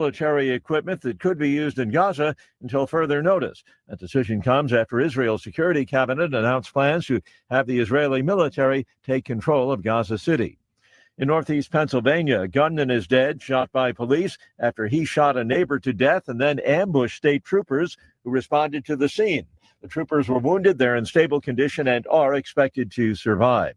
military equipment that could be used in Gaza until further notice. That decision comes after Israel's security cabinet announced plans to have the Israeli military take control of Gaza City. In northeast Pennsylvania, a gunman is dead, shot by police after he shot a neighbor to death and then ambushed state troopers who responded to the scene. The troopers were wounded, they're in stable condition, and are expected to survive.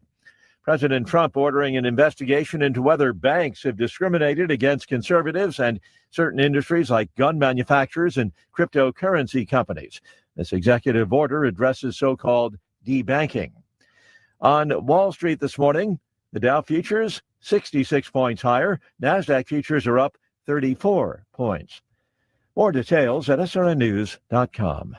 President Trump ordering an investigation into whether banks have discriminated against conservatives and certain industries like gun manufacturers and cryptocurrency companies. This executive order addresses so-called debanking. On Wall Street this morning, the Dow futures 66 points higher. NASDAQ futures are up 34 points. More details at srnnews.com.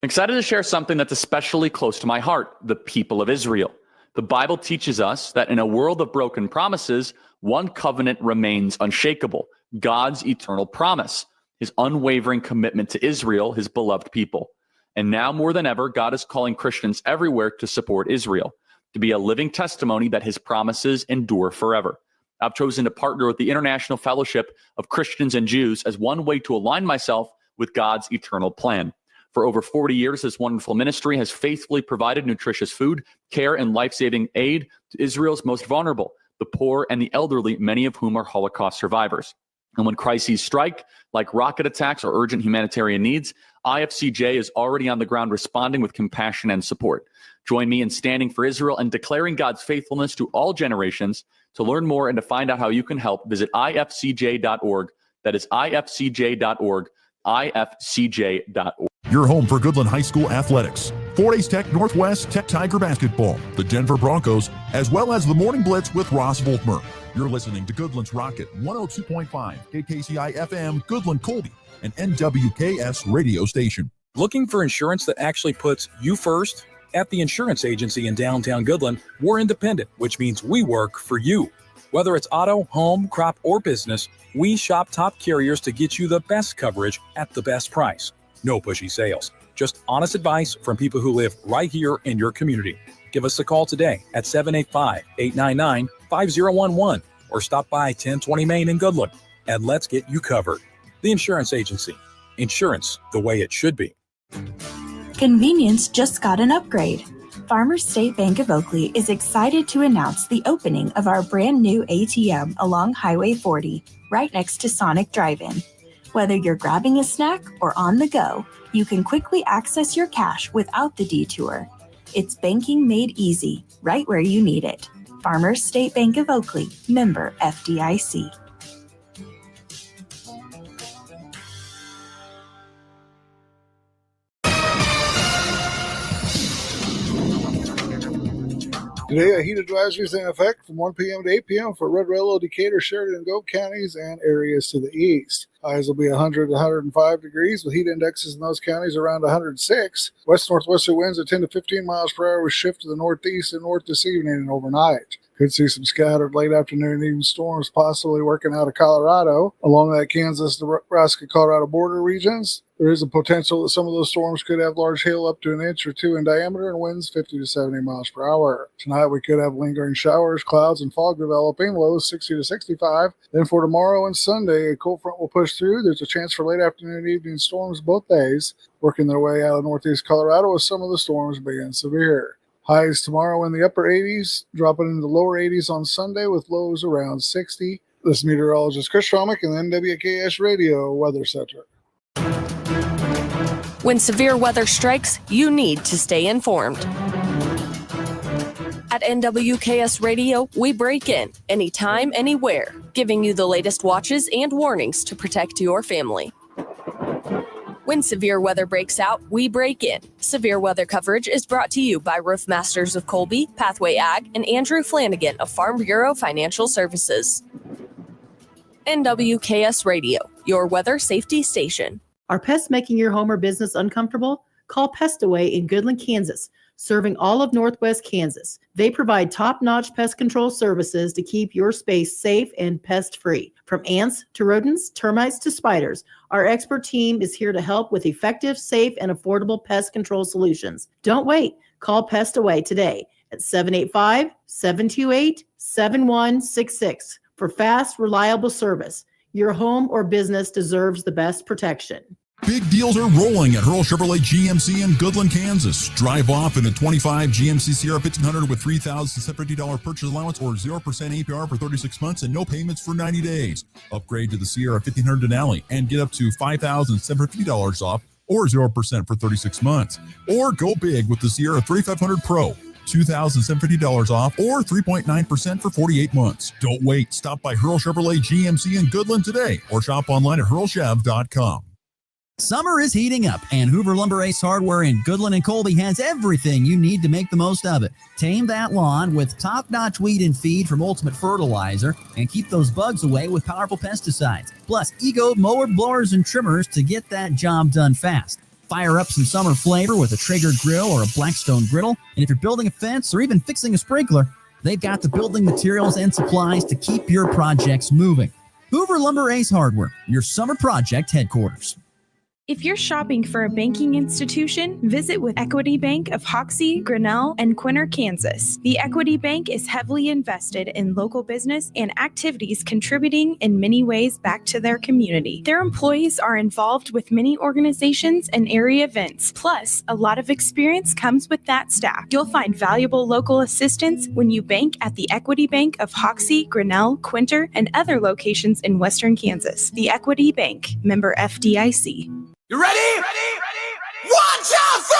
Excited to share something that's especially close to my heart, the people of Israel. The Bible teaches us that in a world of broken promises, one covenant remains unshakable, God's eternal promise, his unwavering commitment to Israel, his beloved people. And now more than ever, God is calling Christians everywhere to support Israel, to be a living testimony that his promises endure forever. I've chosen to partner with the International Fellowship of Christians and Jews as one way to align myself with God's eternal plan. For over 40 years, this wonderful ministry has faithfully provided nutritious food, care, and life-saving aid to Israel's most vulnerable, the poor and the elderly, many of whom are Holocaust survivors. And when crises strike, like rocket attacks or urgent humanitarian needs, IFCJ is already on the ground responding with compassion and support. Join me in standing for Israel and declaring God's faithfulness to all generations. To learn more and to find out how you can help, visit ifcj.org. That is ifcj.org, ifcj.org. Your home for Goodland High School athletics. 4A's Tech Northwest Tech Tiger basketball, the Denver Broncos, as well as the Morning Blitz with Ross Volkmer. You're listening to Goodland's Rocket 102.5, KKCI FM, Goodland Colby, an NWKS radio station. Looking for insurance that actually puts you first? At the insurance agency in downtown Goodland, we're independent, which means we work for you. Whether it's auto, home, crop, or business, we shop top carriers to get you the best coverage at the best price. No pushy sales, just honest advice from people who live right here in your community. Give us a call today at 785-899-5011 or stop by 1020 Main in Goodland and let's get you covered. The Insurance Agency. Insurance the way it should be. Convenience just got an upgrade. Farmers State Bank of Oakley is excited to announce the opening of our brand new ATM along Highway 40, right next to Sonic Drive-In. Whether you're grabbing a snack or on the go, you can quickly access your cash without the detour. It's banking made easy, right where you need it. Farmers State Bank of Oakley, member FDIC. Today, a heat advisory is in effect from 1 p.m. to 8 p.m. for Red Relo, Decatur, Sheridan, and Gove counties and areas to the east. Highs will be 100 to 105 degrees with heat indexes in those counties around 106. West-northwestern winds at 10 to 15 miles per hour will shift to the northeast and north this evening and overnight. Could see some scattered late afternoon and even storms possibly working out of Colorado along that Kansas, Nebraska, Colorado border regions. There is a potential that some of those storms could have large hail up to an inch or two in diameter and winds 50 to 70 miles per hour. Tonight we could have lingering showers, clouds, and fog developing, lows 60 to 65. Then for tomorrow and Sunday, a cold front will push through. There's a chance for late afternoon and evening storms both days, working their way out of northeast Colorado with some of the storms being severe. Highs tomorrow in the upper 80s, dropping into the lower 80s on Sunday with lows around 60. This is meteorologist Chris Schromick in the NWKS Radio Weather Center. When severe weather strikes, you need to stay informed. At NWKS Radio, we break in anytime, anywhere, giving you the latest watches and warnings to protect your family. When severe weather breaks out, we break in. Severe weather coverage is brought to you by Roof Masters of Colby, Pathway Ag, and Andrew Flanagan of Farm Bureau Financial Services. NWKS Radio, your weather safety station. Are pests making your home or business uncomfortable? Call Pest Away in Goodland, Kansas, serving all of Northwest Kansas. They provide top-notch pest control services to keep your space safe and pest-free. From ants to rodents, termites to spiders, our expert team is here to help with effective, safe, and affordable pest control solutions. Don't wait. Call Pest Away today at 785-728-7166. for fast, reliable service. Your home or business deserves the best protection. Big deals are rolling at Hurl Chevrolet GMC in Goodland, Kansas. Drive off in a 25 GMC Sierra 1500 with $3,750 purchase allowance or 0% APR for 36 months and no payments for 90 days. Upgrade to the Sierra 1500 Denali and get up to $5,750 off or 0% for 36 months. Or go big with the Sierra 3500 Pro. $2,750 off or 3.9% for 48 months. Don't wait. Stop by Hurl Chevrolet GMC in Goodland today or shop online at hurlchev.com. Summer is heating up, and Hoover Lumber Ace Hardware in Goodland and Colby has everything you need to make the most of it. Tame that lawn with top-notch weed and feed from Ultimate Fertilizer, and keep those bugs away with powerful pesticides. Plus, Ego mower blowers and trimmers to get that job done fast. Fire up some summer flavor with a Traeger grill or a Blackstone griddle, and if you're building a fence or even fixing a sprinkler, they've got the building materials and supplies to keep your projects moving. Hoover Lumber Ace Hardware, your summer project headquarters. If you're shopping for a banking institution, visit with Equity Bank of Hoxie, Grinnell, and Quinter, Kansas. The Equity Bank is heavily invested in local business and activities contributing in many ways back to their community. Their employees are involved with many organizations and area events. Plus, a lot of experience comes with that staff. You'll find valuable local assistance when you bank at the Equity Bank of Hoxie, Grinnell, Quinter, and other locations in Western Kansas. The Equity Bank, member FDIC. You ready? Ready? 1, 2, 3,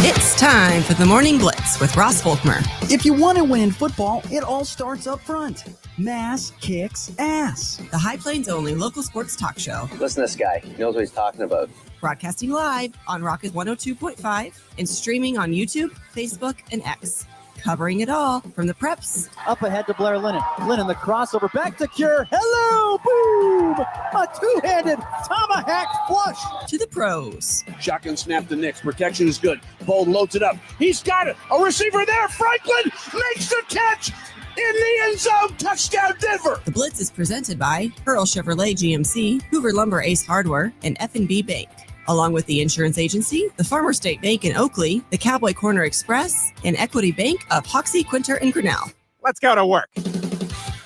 4! It's time for the Morning Blitz with Ross Volkmer. If you want to win in football, it all starts up front. Mass kicks ass. The High Plains only local sports talk show. Listen to this guy. He knows what he's talking about. Broadcasting live on Rocket 102.5 and streaming on YouTube, Facebook, and X. Covering it all from the preps. Up ahead to Blair Lennon. Lennon, the crossover back to Cure. Hello, boom! A two-handed tomahawk flush. To the pros. Shotgun snap to Nix. Protection is good. Bold loads it up. He's got it. A receiver there. Franklin makes the catch in the end zone. Touchdown, Denver. The Blitz is presented by Hurl Chevrolet GMC, Hoover Lumber Ace Hardware, and F&B Bank. Along with the Insurance Agency, the Farmer State Bank in Oakley, the Cowboy Corner Express, and Equity Bank of Hoxie, Quinter, and Grinnell. Let's go to work.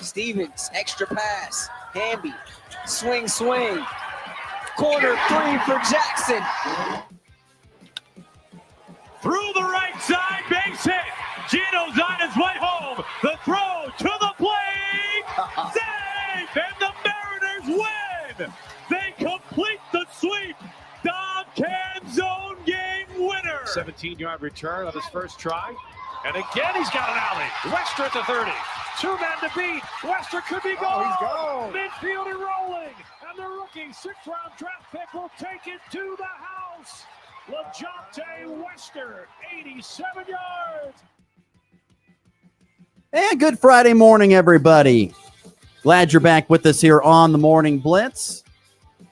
Stevens, extra pass. Hamby, swing. Corner 3 for Jackson. Through the right side, base hit. Gino's on his way home. The throw to the plate. Safe, and the Mariners win. They complete the sweep. Dom Can zone game winner. 17-yard return on his first try. And again, he's got an alley. Wester at the 30. 2 men to beat. Wester could be gone. He's gone. Midfield and rolling. And the rookie 6th-round draft pick will take it to the house. LaJonte Wester, 87 yards. And good Friday morning, everybody. Glad you're back with us here on the Morning Blitz.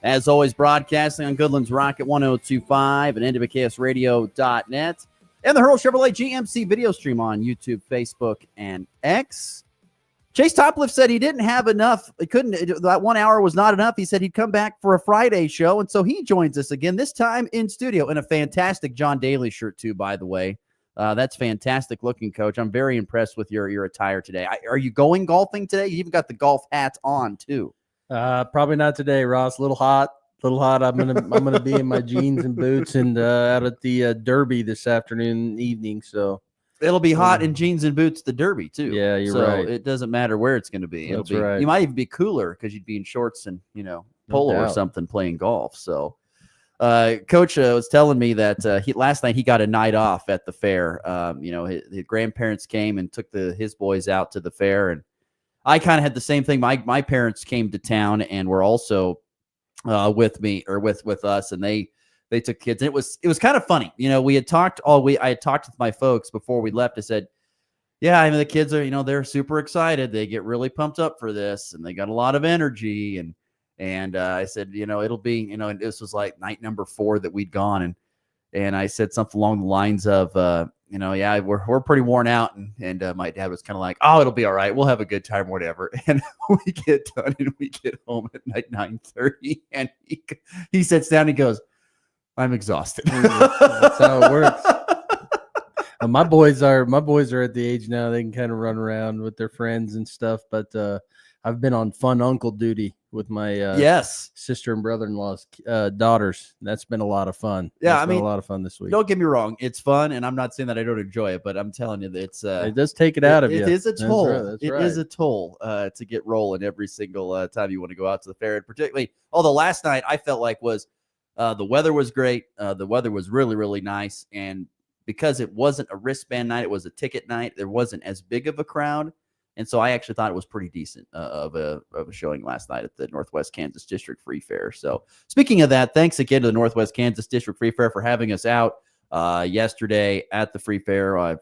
As always, broadcasting on Goodland's Rocket 102.5 and NWKSradio.net. And the Hurl Chevrolet GMC video stream on YouTube, Facebook, and X. Chase Topliff said he didn't have enough. That 1 hour was not enough. He said he'd come back for a Friday show. And so he joins us again, this time in studio, in a fantastic John Daly shirt, too, by the way. That's fantastic looking, Coach. I'm very impressed with your attire today. Are you going golfing today? You even got the golf hat on, too. Probably not today, Ross. A little hot. I'm gonna be in my jeans and boots and out at the Derby this afternoon evening. So it'll be hot in jeans and boots. The Derby too. Yeah, you're so right. It doesn't matter where it's going to be. That's right. You might even be cooler because you'd be in shorts and polo or something playing golf. So, Coach was telling me that last night he got a night off at the fair. His grandparents came and took his boys out to the fair, and I kind of had the same thing. My parents came to town and were also with me or with us, and they took kids. And it was kind of funny. We had talked I had talked with my folks before we left. I said, yeah, I mean, the kids are, they're super excited. They get really pumped up for this, and they got a lot of energy. And I said, it'll be, and this was like night number 4 that we'd gone, and I said something along the lines of, yeah, we're pretty worn out. And my dad was kind of like, oh, it'll be all right. We'll have a good time, whatever. And we get done and we get home at night 9:30. And he sits down and he goes, I'm exhausted. That's how it works. My boys are at the age now they can kind of run around with their friends and stuff. But I've been on fun uncle duty with my sister and brother-in-law's daughters. That's been a lot of fun. Yeah, That's been a lot of fun this week. Don't get me wrong, it's fun, and I'm not saying that I don't enjoy it, but I'm telling you that it's it does take it out of you. It is a toll. That's right. It is a toll to get rolling every single time you want to go out to the fair, and particularly although last night I felt like was the weather was great. The weather was really, really nice, and because it wasn't a wristband night, it was a ticket night. There wasn't as big of a crowd. And so I actually thought it was pretty decent of a showing last night at the Northwest Kansas District Free Fair. So speaking of that, thanks again to the Northwest Kansas District Free Fair for having us out yesterday at the Free Fair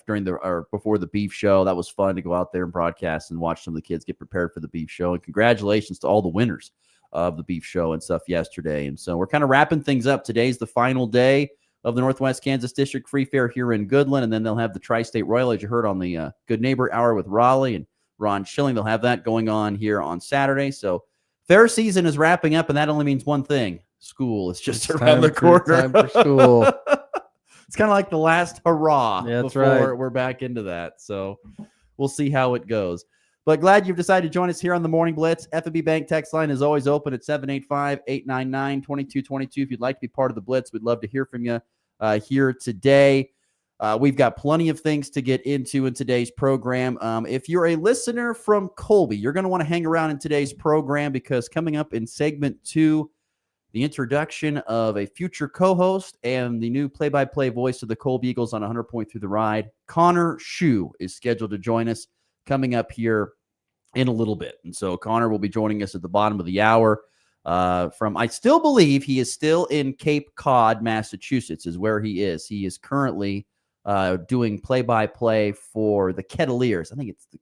before the beef show. That was fun to go out there and broadcast and watch some of the kids get prepared for the beef show. And congratulations to all the winners of the beef show and stuff yesterday. And so we're kind of wrapping things up. Today's the final day of the Northwest Kansas District Free Fair here in Goodland, and then they'll have the Tri-State Royal, as you heard on the Good Neighbor Hour with Raleigh and Ron Schilling. They'll have that going on here on Saturday. So fair season is wrapping up, and that only means one thing. School is just around the corner. Time for school. It's kind of like the last hurrah before right. We're back into that. So we'll see how it goes. But glad you've decided to join us here on the Morning Blitz. FNB Bank text line is always open at 785-899-2222. If you'd like to be part of the Blitz, we'd love to hear from you here today. We've got plenty of things to get into in today's program. If you're a listener from Colby, you're going to want to hang around in today's program because coming up in segment 2, the introduction of a future co-host and the new play-by-play voice of the Colby Eagles on 100 Point Through the Ride, Connor Shue, is scheduled to join us coming up here in a little bit. And so Connor will be joining us at the bottom of the hour. I still believe he is still in Cape Cod, Massachusetts is where he is. He is currently doing play-by-play for the Kettleers. I think it's the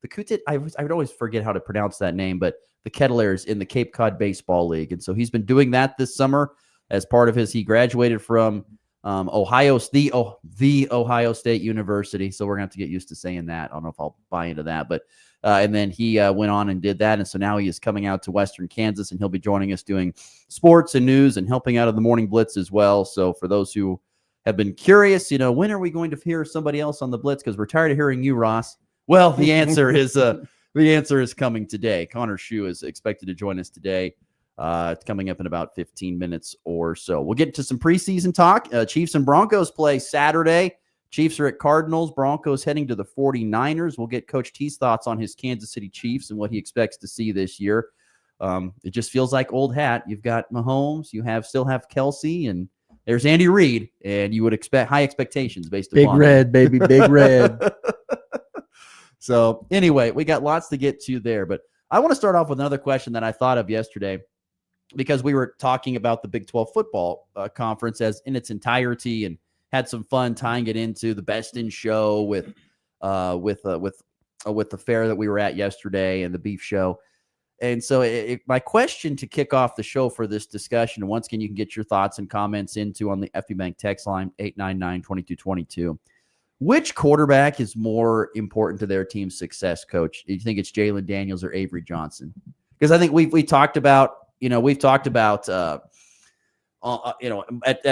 Kutit. I would always forget how to pronounce that name, but the Kettleers in the Cape Cod Baseball League. And so he's been doing that this summer as part of he graduated from the Ohio State University. So we're going to have to get used to saying that. I don't know if I'll buy into that, but and then he went on and did that. And so now he is coming out to Western Kansas, and he'll be joining us doing sports and news and helping out of the Morning Blitz as well. So for those who have been curious, when are we going to hear somebody else on the Blitz? Because we're tired of hearing you, Ross. Well, the answer is coming today. Connor Shue is expected to join us today. It's coming up in about 15 minutes or so. We'll get to some preseason talk. Chiefs and Broncos play Saturday. Chiefs are at Cardinals. Broncos heading to the 49ers. We'll get Coach T's thoughts on his Kansas City Chiefs and what he expects to see this year. It just feels like old hat. You've got Mahomes. You still have Kelsey, and there's Andy Reid, and you would expect high expectations based upon Big Red, baby, Big Red. So anyway, we got lots to get to there, but I want to start off with another question that I thought of yesterday because we were talking about the Big 12 football conference as in its entirety and had some fun tying it into the Best in Show with the fair that we were at yesterday and the beef show. And so my question to kick off the show for this discussion, and once again, you can get your thoughts and comments into on the FB Bank text line 899-2222. Which quarterback is more important to their team's success, Coach? Do you think it's Jalen Daniels or Avery Johnson? Because I think we've talked about at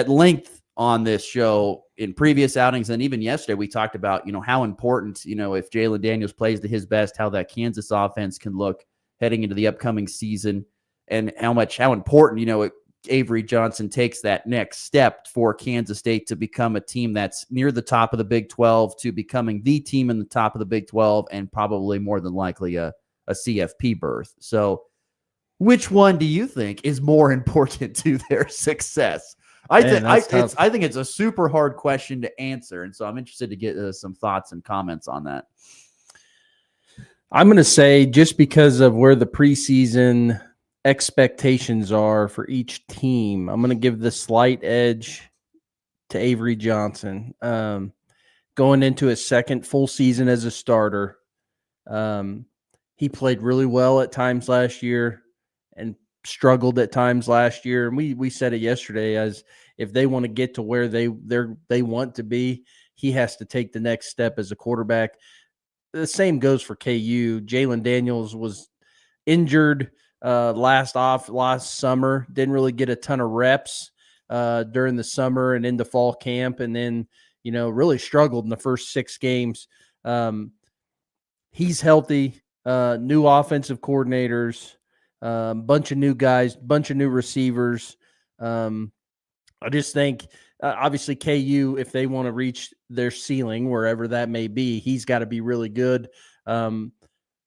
length on this show in previous outings, and even yesterday we talked about how important if Jalen Daniels plays to his best, how that Kansas offense can look heading into the upcoming season, and how important Avery Johnson takes that next step for Kansas State to become a team that's near the top of the Big 12 to becoming the team in the top of the Big 12 and probably more than likely a CFP berth. So which one do you think is more important to their success? I think it's a super hard question to answer. And so I'm interested to get some thoughts and comments on that. I'm going to say just because of where the preseason expectations are for each team, I'm going to give the slight edge to Avery Johnson. Going into his second full season as a starter, he played really well at times last year and struggled at times last year. And we said it yesterday, as if they want to get to where they want to be, he has to take the next step as a quarterback. The same goes for KU. Jalen Daniels was injured last summer, didn't really get a ton of reps during the summer and into fall camp. And then, really struggled in the first 6 games. He's healthy, new offensive coordinators, bunch of new guys, bunch of new receivers. I just think, obviously, KU, if they want to reach their ceiling, wherever that may be, he's got to be really good.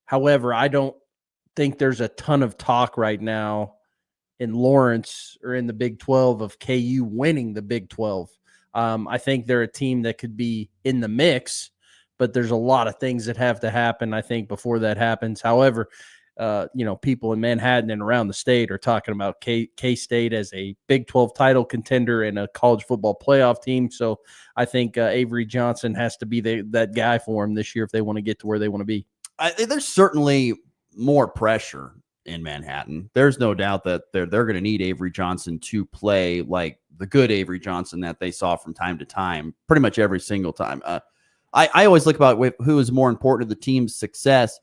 However, I don't think there's a ton of talk right now in Lawrence or in the Big 12 of KU winning the Big 12. I think they're a team that could be in the mix, but there's a lot of things that have to happen, I think, before that happens. However, people in Manhattan and around the state are talking about K-State as a Big 12 title contender and a college football playoff team. So I think Avery Johnson has to be that guy for them this year if they want to get to where they want to be. There's certainly more pressure in Manhattan. There's no doubt that they're going to need Avery Johnson to play like the good Avery Johnson that they saw from time to time, pretty much every single time. I always look about who is more important to the team's success.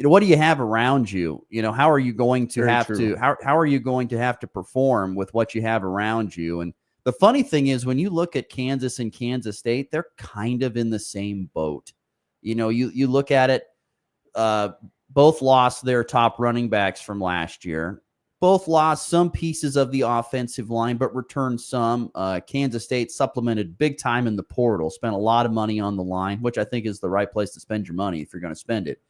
What do you have around you? How are you going to how are you going to have to perform with what you have around you? And the funny thing is, when you look at Kansas and Kansas State, they're kind of in the same boat. You look at it, both lost their top running backs from last year. Both lost some pieces of the offensive line, but returned some. Kansas State supplemented big time in the portal, spent a lot of money on the line, which I think is the right place to spend your money if you're going to spend it.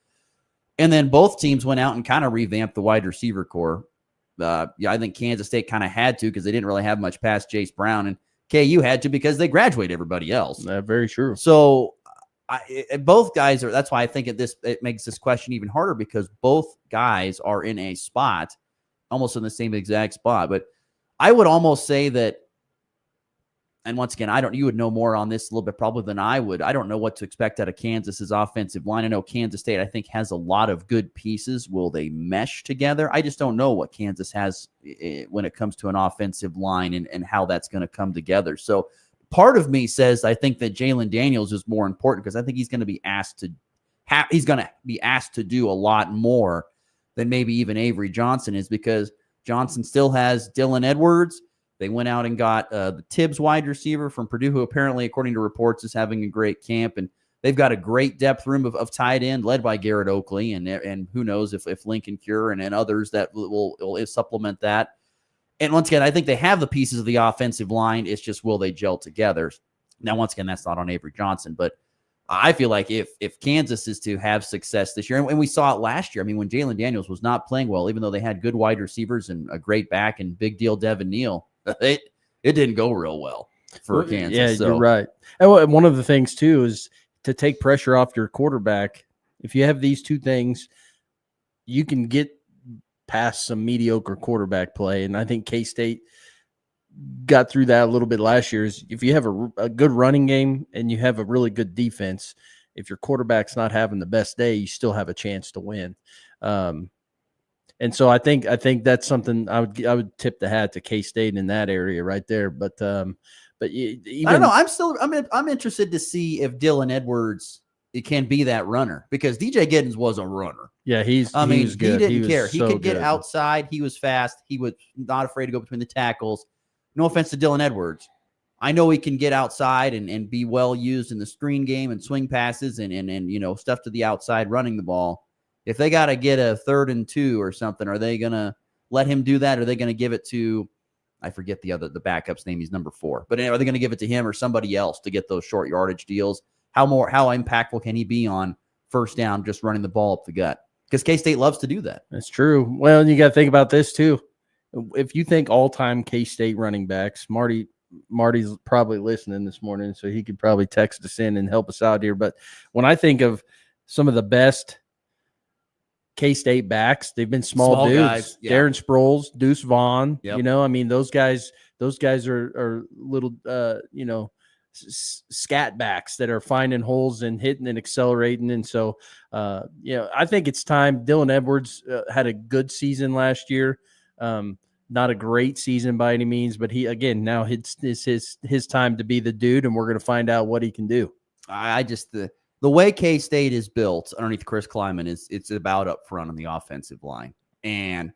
And then both teams went out and kind of revamped the wide receiver core. I think Kansas State kind of had to because they didn't really have much past Jace Brown, and KU had to because they graduated everybody else. Very true. So both guys are. That's why I think it makes this question even harder, because both guys are in a spot, almost in the same exact spot. But I would almost say that, and once again, you would know more on this a little bit probably than I would. I don't know what to expect out of Kansas's offensive line. I know Kansas State, I think, has a lot of good pieces. Will they mesh together? I just don't know what Kansas has when it comes to an offensive line and how that's going to come together. So part of me says I think that Jalen Daniels is more important, because I think he's going to be asked to do a lot more than maybe even Avery Johnson is, because Johnson still has Dylan Edwards. They went out and got the Tibbs wide receiver from Purdue, who apparently, according to reports, is having a great camp. And they've got a great depth room of tight end led by Garrett Oakley. And who knows if Lincoln Cure and others that will supplement that. And once again, I think they have the pieces of the offensive line. It's just, will they gel together? Now, once again, that's not on Avery Johnson. But I feel like if Kansas is to have success this year, and we saw it last year, I mean, when Jalen Daniels was not playing well, even though they had good wide receivers and a great back and big deal Devin Neal, it didn't go real well for Kansas. Yeah, you're right. And one of the things, too, is to take pressure off your quarterback. If you have these two things, you can get past some mediocre quarterback play. And I think K-State got through that a little bit last year. Is if you have a good running game and you have a really good defense, if your quarterback's not having the best day, you still have a chance to win. And so I think that's something I would tip the hat to K-State in that area right there. But even, I don't know. I'm interested to see if Dylan Edwards can be that runner, because DJ Giddens was a runner. Yeah, he was good. He didn't care. He could get outside. He was fast. He was not afraid to go between the tackles. No offense to Dylan Edwards. I know he can get outside and be well used in the screen game and swing passes and stuff to the outside running the ball. If they got to get a 3rd and 2 or something, are they going to let him do that? Or are they going to give it to, I forget the backup's name. He's number 4. But are they going to give it to him or somebody else to get those short yardage deals? How impactful can he be on first down, just running the ball up the gut? Because K-State loves to do that. That's true. Well, you got to think about this too. If you think all-time K-State running backs, Marty's probably listening this morning, so he could probably text us in and help us out here. But when I think of some of the best K-State backs, they've been small dudes. Guys, yeah. Darren Sproles, Deuce Vaughn. Yep. Those guys are little, scat backs that are finding holes and hitting and accelerating. And so, I think it's time. Dylan Edwards had a good season last year. Not a great season by any means, but now it's his time to be the dude, and we're going to find out what he can do. The way K-State is built underneath Chris Kleiman it's about up front on the offensive line. And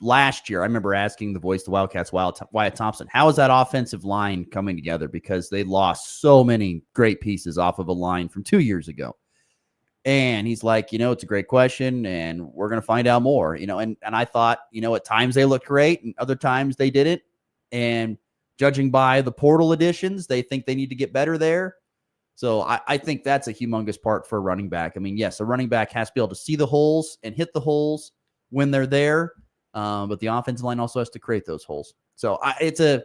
last year, I remember asking the voice of the Wildcats, Wyatt Thompson, how is that offensive line coming together? Because they lost so many great pieces off of a line from 2 years ago. And he's like, it's a great question, and we're going to find out more, and I thought, at times they looked great and other times they didn't. And judging by the portal additions, they think they need to get better there. So I think that's a humongous part for a running back. I mean, yes, a running back has to be able to see the holes and hit the holes when they're there, but the offensive line also has to create those holes. So it's a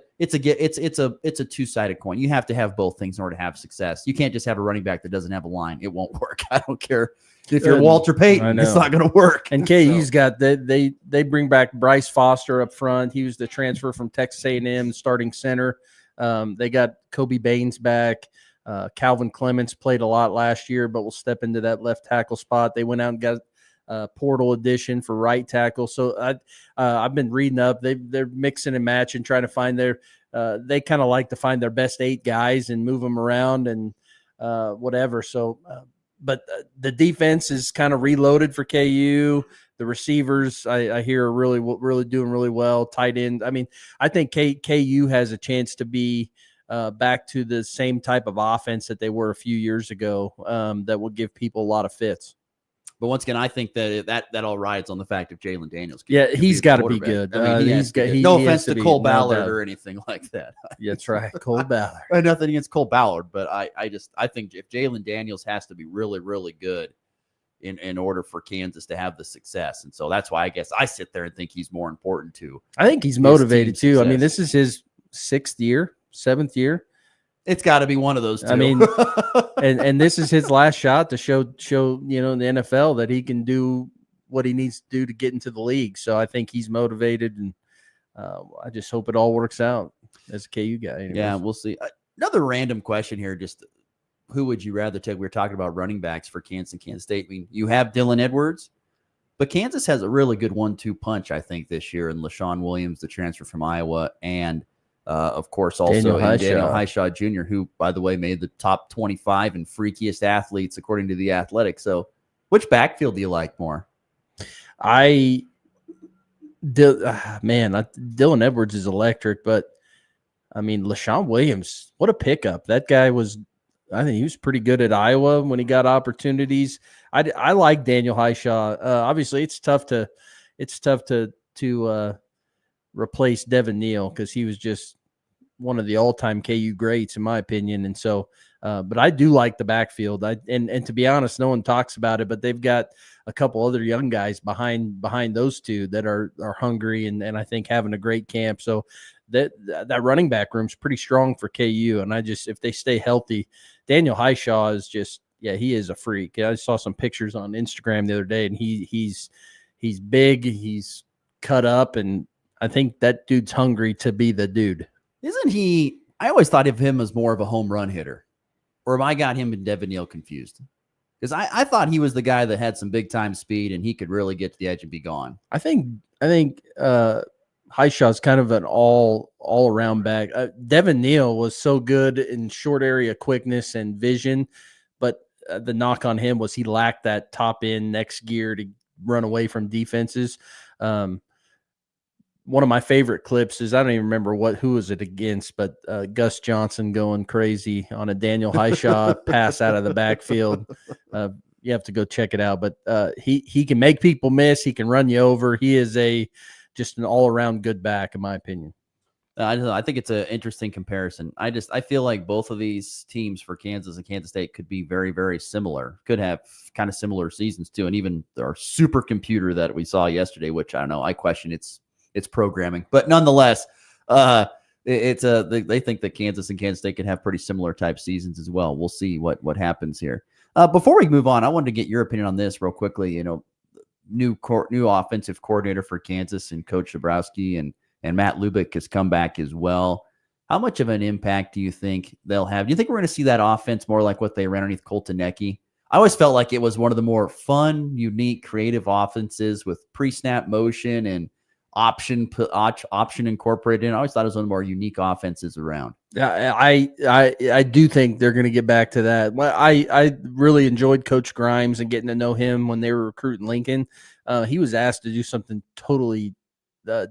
two-sided coin. You have to have both things in order to have success. You can't just have a running back that doesn't have a line. It won't work. I don't care if you're Walter Payton. It's not going to work. And KU's got they bring back Bryce Foster up front. He was the transfer from Texas A&M, starting center. They got Kobe Baines back. Calvin Clements played a lot last year, but will step into that left tackle spot. They went out and got portal addition for right tackle. So I've been reading up. They're mixing and matching, trying to find they kind of like to find their best 8 guys and move them around and whatever. So, but the defense is kind of reloaded for KU. The receivers I hear are really doing really well. Tight end. I mean, I think KU has a chance to be back to the same type of offense that they were a few years ago that will give people a lot of fits. But once again, I think that all rides on the fact of Jalen Daniels. He's got to be good. I mean, no offense to Cole Ballard or anything like that. That's right, Cole Ballard. Nothing against Cole Ballard, but I think if Jalen Daniels has to be really, really good in order for Kansas to have the success, and so that's why I guess I sit there and think he's more important too. I think he's motivated too. I mean, this is his 7th year. It's got to be one of those two. I mean, and this is his last shot to show in the NFL that he can do what he needs to do to get into the league. So I think he's motivated, and I just hope it all works out as a KU guy. Anyways. Yeah, we'll see. Another random question here. Just who would you rather take? We were talking about running backs for Kansas and Kansas State. I mean, you have Dylan Edwards, but Kansas has a really good 1-2 punch, I think, this year in LaShawn Williams, the transfer from Iowa, and of course, also Daniel Highshaw Jr., who, by the way, made the top 25 and freakiest athletes according to The Athletic. So, which backfield do you like more? Dylan Edwards is electric, but I mean, LaShawn Williams, what a pickup! That guy I think he was pretty good at Iowa when he got opportunities. I like Daniel Highshaw. Obviously, it's tough to replace Devin Neal because he was just one of the all-time KU greats in my opinion. And so, but I do like the backfield. And to be honest, no one talks about it, but they've got a couple other young guys behind those two that are hungry and I think having a great camp. So that running back room's pretty strong for KU. And if they stay healthy, Daniel Highshaw is just, he is a freak. I saw some pictures on Instagram the other day, and he's big, he's cut up, and I think that dude's hungry to be the dude. Isn't he? I always thought of him as more of a home run hitter. Or have I got him and Devin Neal confused? Because I thought he was the guy that had some big time speed and he could really get to the edge and be gone. I think Highshaw's kind of an all around back. Devin Neal was so good in short area quickness and vision, but the knock on him was he lacked that top end next gear to run away from defenses. One of my favorite clips is, I don't even remember who was it against, but Gus Johnson going crazy on a Daniel Highshaw pass out of the backfield. You have to go check it out, but he can make people miss. He can run you over. He is just an all around good back, in my opinion. I think it's an interesting comparison. I feel like both of these teams for Kansas and Kansas State could be very, very similar, could have kind of similar seasons too. And even our supercomputer that we saw yesterday, which I don't know, I question its programming, but nonetheless, they think that Kansas and Kansas State could have pretty similar type seasons as well. We'll see what happens here. Before we move on, I wanted to get your opinion on this real quickly. New offensive coordinator for Kansas and Coach Dabrowski and Matt Lubick has come back as well. How much of an impact do you think they'll have? Do you think we're going to see that offense more like what they ran underneath Colton Necky? I always felt like it was one of the more fun, unique, creative offenses with pre-snap motion and option incorporated in. I always thought it was one of the more unique offenses around. I do think they're going to get back to that. I really enjoyed Coach Grimes and getting to know him when they were recruiting Lincoln. He was asked to do something totally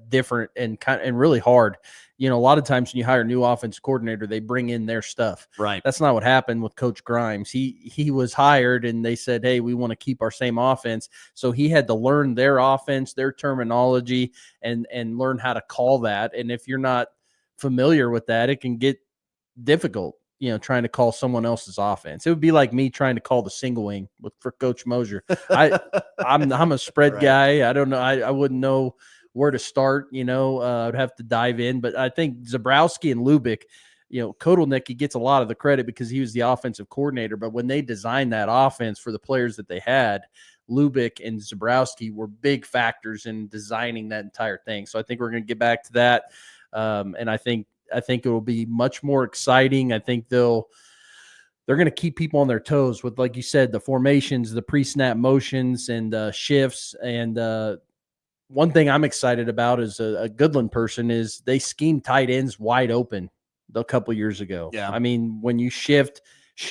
different and really hard. A lot of times when you hire a new offense coordinator, they bring in their stuff. Right. That's not what happened with Coach Grimes. He was hired and they said, hey, we want to keep our same offense. So he had to learn their offense, their terminology, and learn how to call that. And if you're not familiar with that, it can get difficult, trying to call someone else's offense. It would be like me trying to call the single wing for Coach Mosier. I'm a spread guy. I don't know. I wouldn't know where to start. I'd have to dive in. But I think Zabrowski and Lubick, Kotelnick, he gets a lot of the credit because he was the offensive coordinator. But when they designed that offense for the players that they had, Lubick and Zabrowski were big factors in designing that entire thing. So I think we're going to get back to that. And I think it will be much more exciting. I think they're going to keep people on their toes with, like you said, the formations, the pre-snap motions, and shifts. And one thing I'm excited about as a Goodland person is they schemed tight ends wide open a couple years ago. Yeah. I mean, when you shift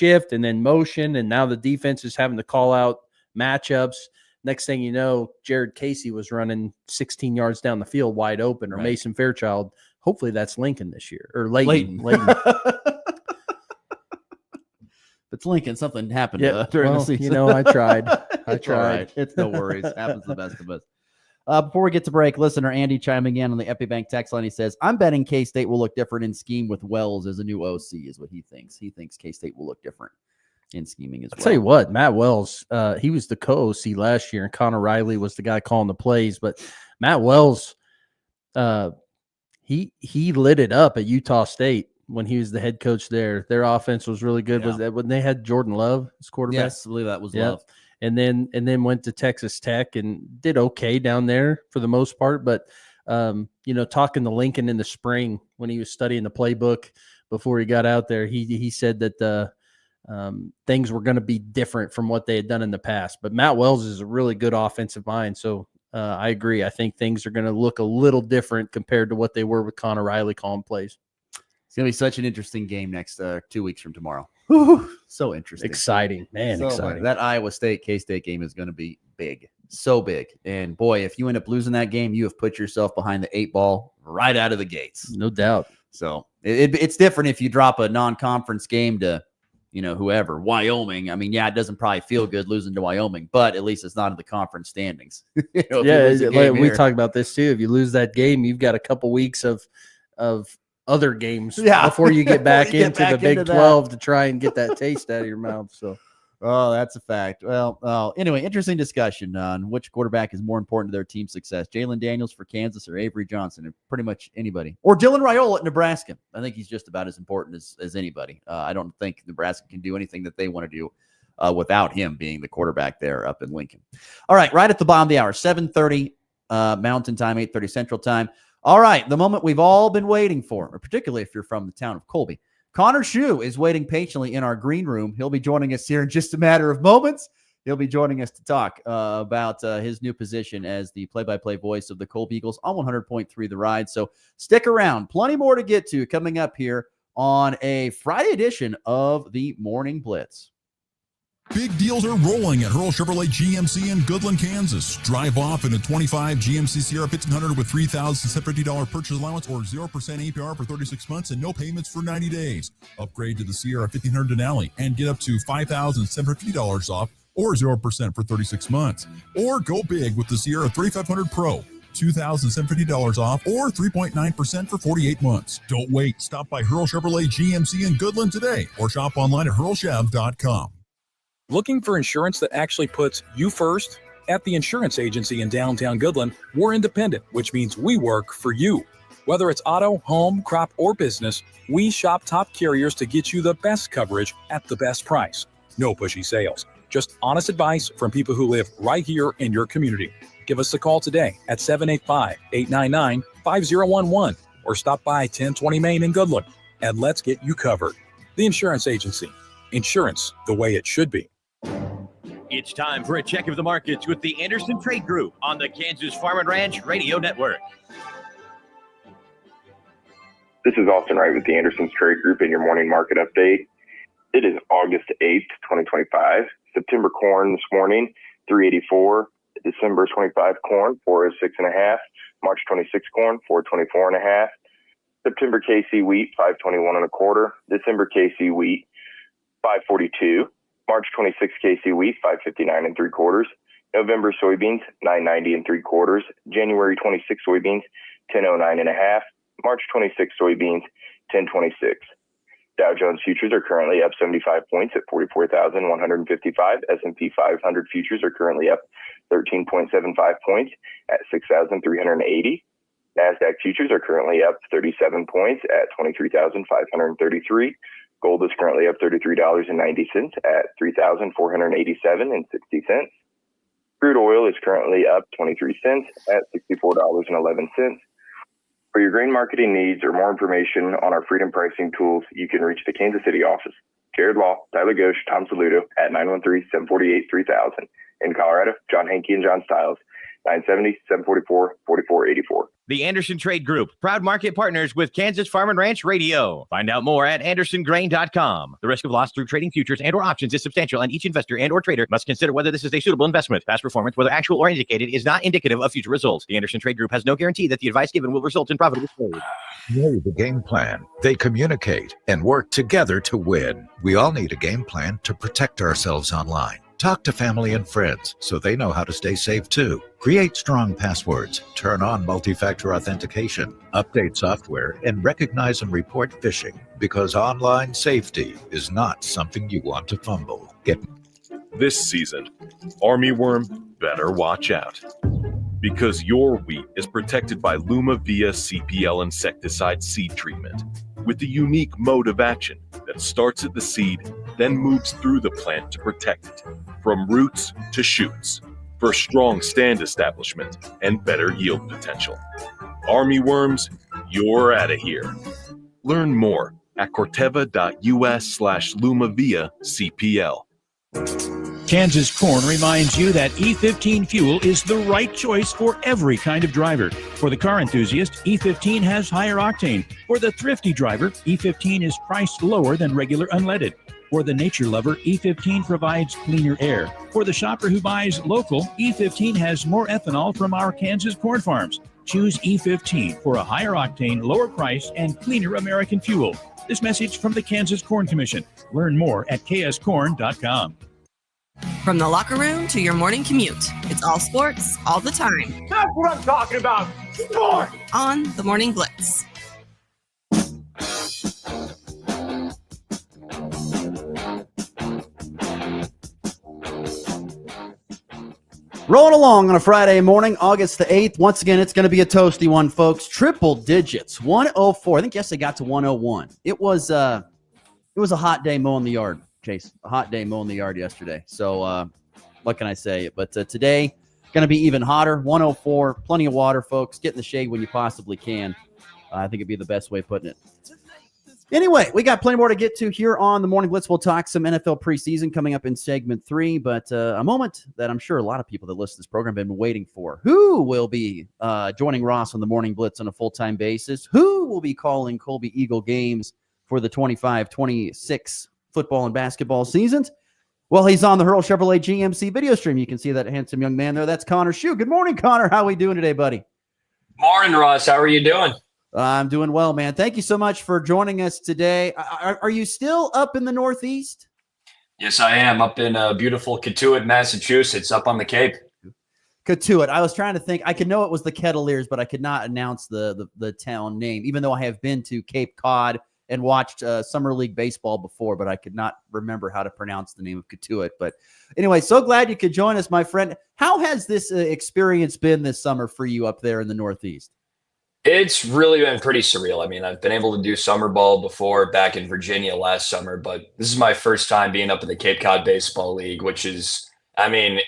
and then motion, and now the defense is having to call out matchups. Next thing you know, Jared Casey was running 16 yards down the field wide open, or Right. Mason Fairchild. Hopefully that's Lincoln this year, or Layton. If it's Lincoln, something happened during the season. I tried. It's all right. It's no worries. Happens to the best of us. Before we get to break, listener Andy chiming in on the EpiBank text line. He says, I'm betting K-State will look different in scheme with Wells as a new OC, is what he thinks. He thinks K-State will look different in scheming as well. I'll tell you what, Matt Wells, he was the co-OC last year, and Connor Riley was the guy calling the plays. But Matt Wells, he lit it up at Utah State when he was the head coach there. Their offense was really good. Yeah. Was that when they had Jordan Love as quarterback? Yes, I believe that was Love. And then went to Texas Tech and did okay down there for the most part. But talking to Lincoln in the spring when he was studying the playbook before he got out there, he said that things were going to be different from what they had done in the past. But Matt Wells is a really good offensive mind, so I agree. I think things are going to look a little different compared to what they were with Connor Riley calling plays. It's going to be such an interesting game next 2 weeks from tomorrow. So interesting. Exciting, man. So exciting. That Iowa State K-State game is going to be big. So big. And boy, if you end up losing that game, you have put yourself behind the 8 ball right out of the gates. No doubt. So it's different if you drop a non-conference game to, whoever, Wyoming. I mean, it doesn't probably feel good losing to Wyoming, but at least it's not in the conference standings. We talked about this too. If you lose that game, you've got a couple weeks of other games before you get back into the Big 12 to try and get that taste out of your mouth. So, that's a fact. Well, anyway, interesting discussion on which quarterback is more important to their team success: Jalen Daniels for Kansas or Avery Johnson, and pretty much anybody, or Dylan Raiola at Nebraska. I think he's just about as important as anybody. I don't think Nebraska can do anything that they want to do without him being the quarterback there up in Lincoln. All right, right at the bottom of the hour, 7:30 Mountain Time, 8:30 Central Time. All right, the moment we've all been waiting for, particularly if you're from the town of Colby. Connor Shue is waiting patiently in our green room. He'll be joining us here in just a matter of moments. He'll be joining us to talk about his new position as the play-by-play voice of the Colby Eagles on 100.3 The Ride. So stick around. Plenty more to get to coming up here on a Friday edition of the Morning Blitz. Big deals are rolling at Hurl Chevrolet GMC in Goodland, Kansas. Drive off in a 25 GMC Sierra 1500 with $3,750 purchase allowance or 0% APR for 36 months and no payments for 90 days. Upgrade to the Sierra 1500 Denali and get up to $5,750 off or 0% for 36 months. Or go big with the Sierra 3500 Pro. $2,750 off or 3.9% for 48 months. Don't wait. Stop by Hurl Chevrolet GMC in Goodland today or shop online at hurlchev.com. Looking for insurance that actually puts you first? At the insurance agency in downtown Goodland, we're independent, which means we work for you. Whether it's auto, home, crop, or business, we shop top carriers to get you the best coverage at the best price. No pushy sales, just honest advice from people who live right here in your community. Give us a call today at 785-899-5011 or stop by 1020 Main in Goodland and let's get you covered. The insurance agency. Insurance the way it should be. It's time for a check of the markets with the Anderson Trade Group on the Kansas Farm and Ranch Radio Network. This is Austin Wright with the Anderson's Trade Group and your morning market update. It is August 8th, 2025. September corn this morning, $3.84. December 25 corn, $4.06.5. March 26 corn, $4.24.5. September KC wheat, $5.21.25. December KC wheat, $5.42. March 26 KC wheat, $5.59.75. November soybeans, $9.90.75. January 26 soybeans, $10.09.5. March 26 soybeans, $10.26. Dow Jones futures are currently up 75 points at 44,155. S&P 500 futures are currently up 13.75 points at 6,380. NASDAQ futures are currently up 37 points at 23,533. Gold is currently up $33.90 at $3,487.60. Crude oil is currently up 23 cents at $64.11. For your grain marketing needs or more information on our freedom pricing tools, you can reach the Kansas City office. Jared Law, Tyler Ghosh, Tom Saludo at 913-748-3000. In Colorado, John Hankey and John Stiles, 970-744-4484. The Anderson Trade Group, proud market partners with Kansas Farm and Ranch Radio. Find out more at andersongrain.com. The risk of loss through trading futures and or options is substantial, and each investor and or trader must consider whether this is a suitable investment. Past performance, whether actual or indicated, is not indicative of future results. The Anderson Trade Group has no guarantee that the advice given will result in profitable trade. Know the game plan. They communicate and work together to win. We all need a game plan to protect ourselves online. Talk to family and friends so they know how to stay safe too. Create strong passwords, turn on multi-factor authentication, update software, and recognize and report phishing, because online safety is not something you want to fumble. This season, armyworm better watch out, because your wheat is protected by Lumavia CPL insecticide seed treatment with the unique mode of action that starts at the seed, then moves through the plant to protect it, from roots to shoots, for strong stand establishment and better yield potential. Armyworms, you're out of here. Learn more at corteva.us/Lumavia CPL. Kansas Corn reminds you that E15 fuel is the right choice for every kind of driver. For the car enthusiast, E15 has higher octane. For the thrifty driver, E15 is priced lower than regular unleaded. For the nature lover, E15 provides cleaner air. For the shopper who buys local, E15 has more ethanol from our Kansas corn farms. Choose E15 for a higher octane, lower price, and cleaner American fuel. This message from the Kansas Corn Commission. Learn more at kscorn.com. From the locker room to your morning commute, it's all sports, all the time. That's what I'm talking about. Sport! On the Morning Blitz. Rolling along on a Friday morning, August the 8th. Once again, it's going to be a toasty one, folks. Triple digits, 104. I think yesterday got to 101. It was a hot day mowing the yard, Chase. A hot day mowing the yard yesterday. So what can I say? But today, going to be even hotter, 104. Plenty of water, folks. Get in the shade when you possibly can. I think it'd be the best way of putting it. Anyway, we got plenty more to get to here on the Morning Blitz. We'll talk some NFL preseason coming up in segment 3, but a moment that I'm sure a lot of people that listen to this program have been waiting for. Who will be joining Ross on the Morning Blitz on a full-time basis? Who will be calling Colby Eagle games for the 25-26 football and basketball seasons? Well, he's on the Hurl Chevrolet GMC video stream. You can see that handsome young man there. That's Connor Shue. Good morning, Connor. How are we doing today, buddy? Morning, Ross. How are you doing? I'm doing well, man. Thank you so much for joining us today. Are you still up in the Northeast? Yes, I am. Up in beautiful Catuit, Massachusetts, up on the Cape. Catuit. I was trying to think. I could know it was the Kettleers, but I could not announce the town name, even though I have been to Cape Cod and watched Summer League baseball before, but I could not remember how to pronounce the name of Catuit. But anyway, so glad you could join us, my friend. How has this experience been this summer for you up there in the Northeast? It's really been pretty surreal. I mean, I've been able to do summer ball before back in Virginia last summer, but this is my first time being up in the Cape Cod Baseball League, which is, I mean,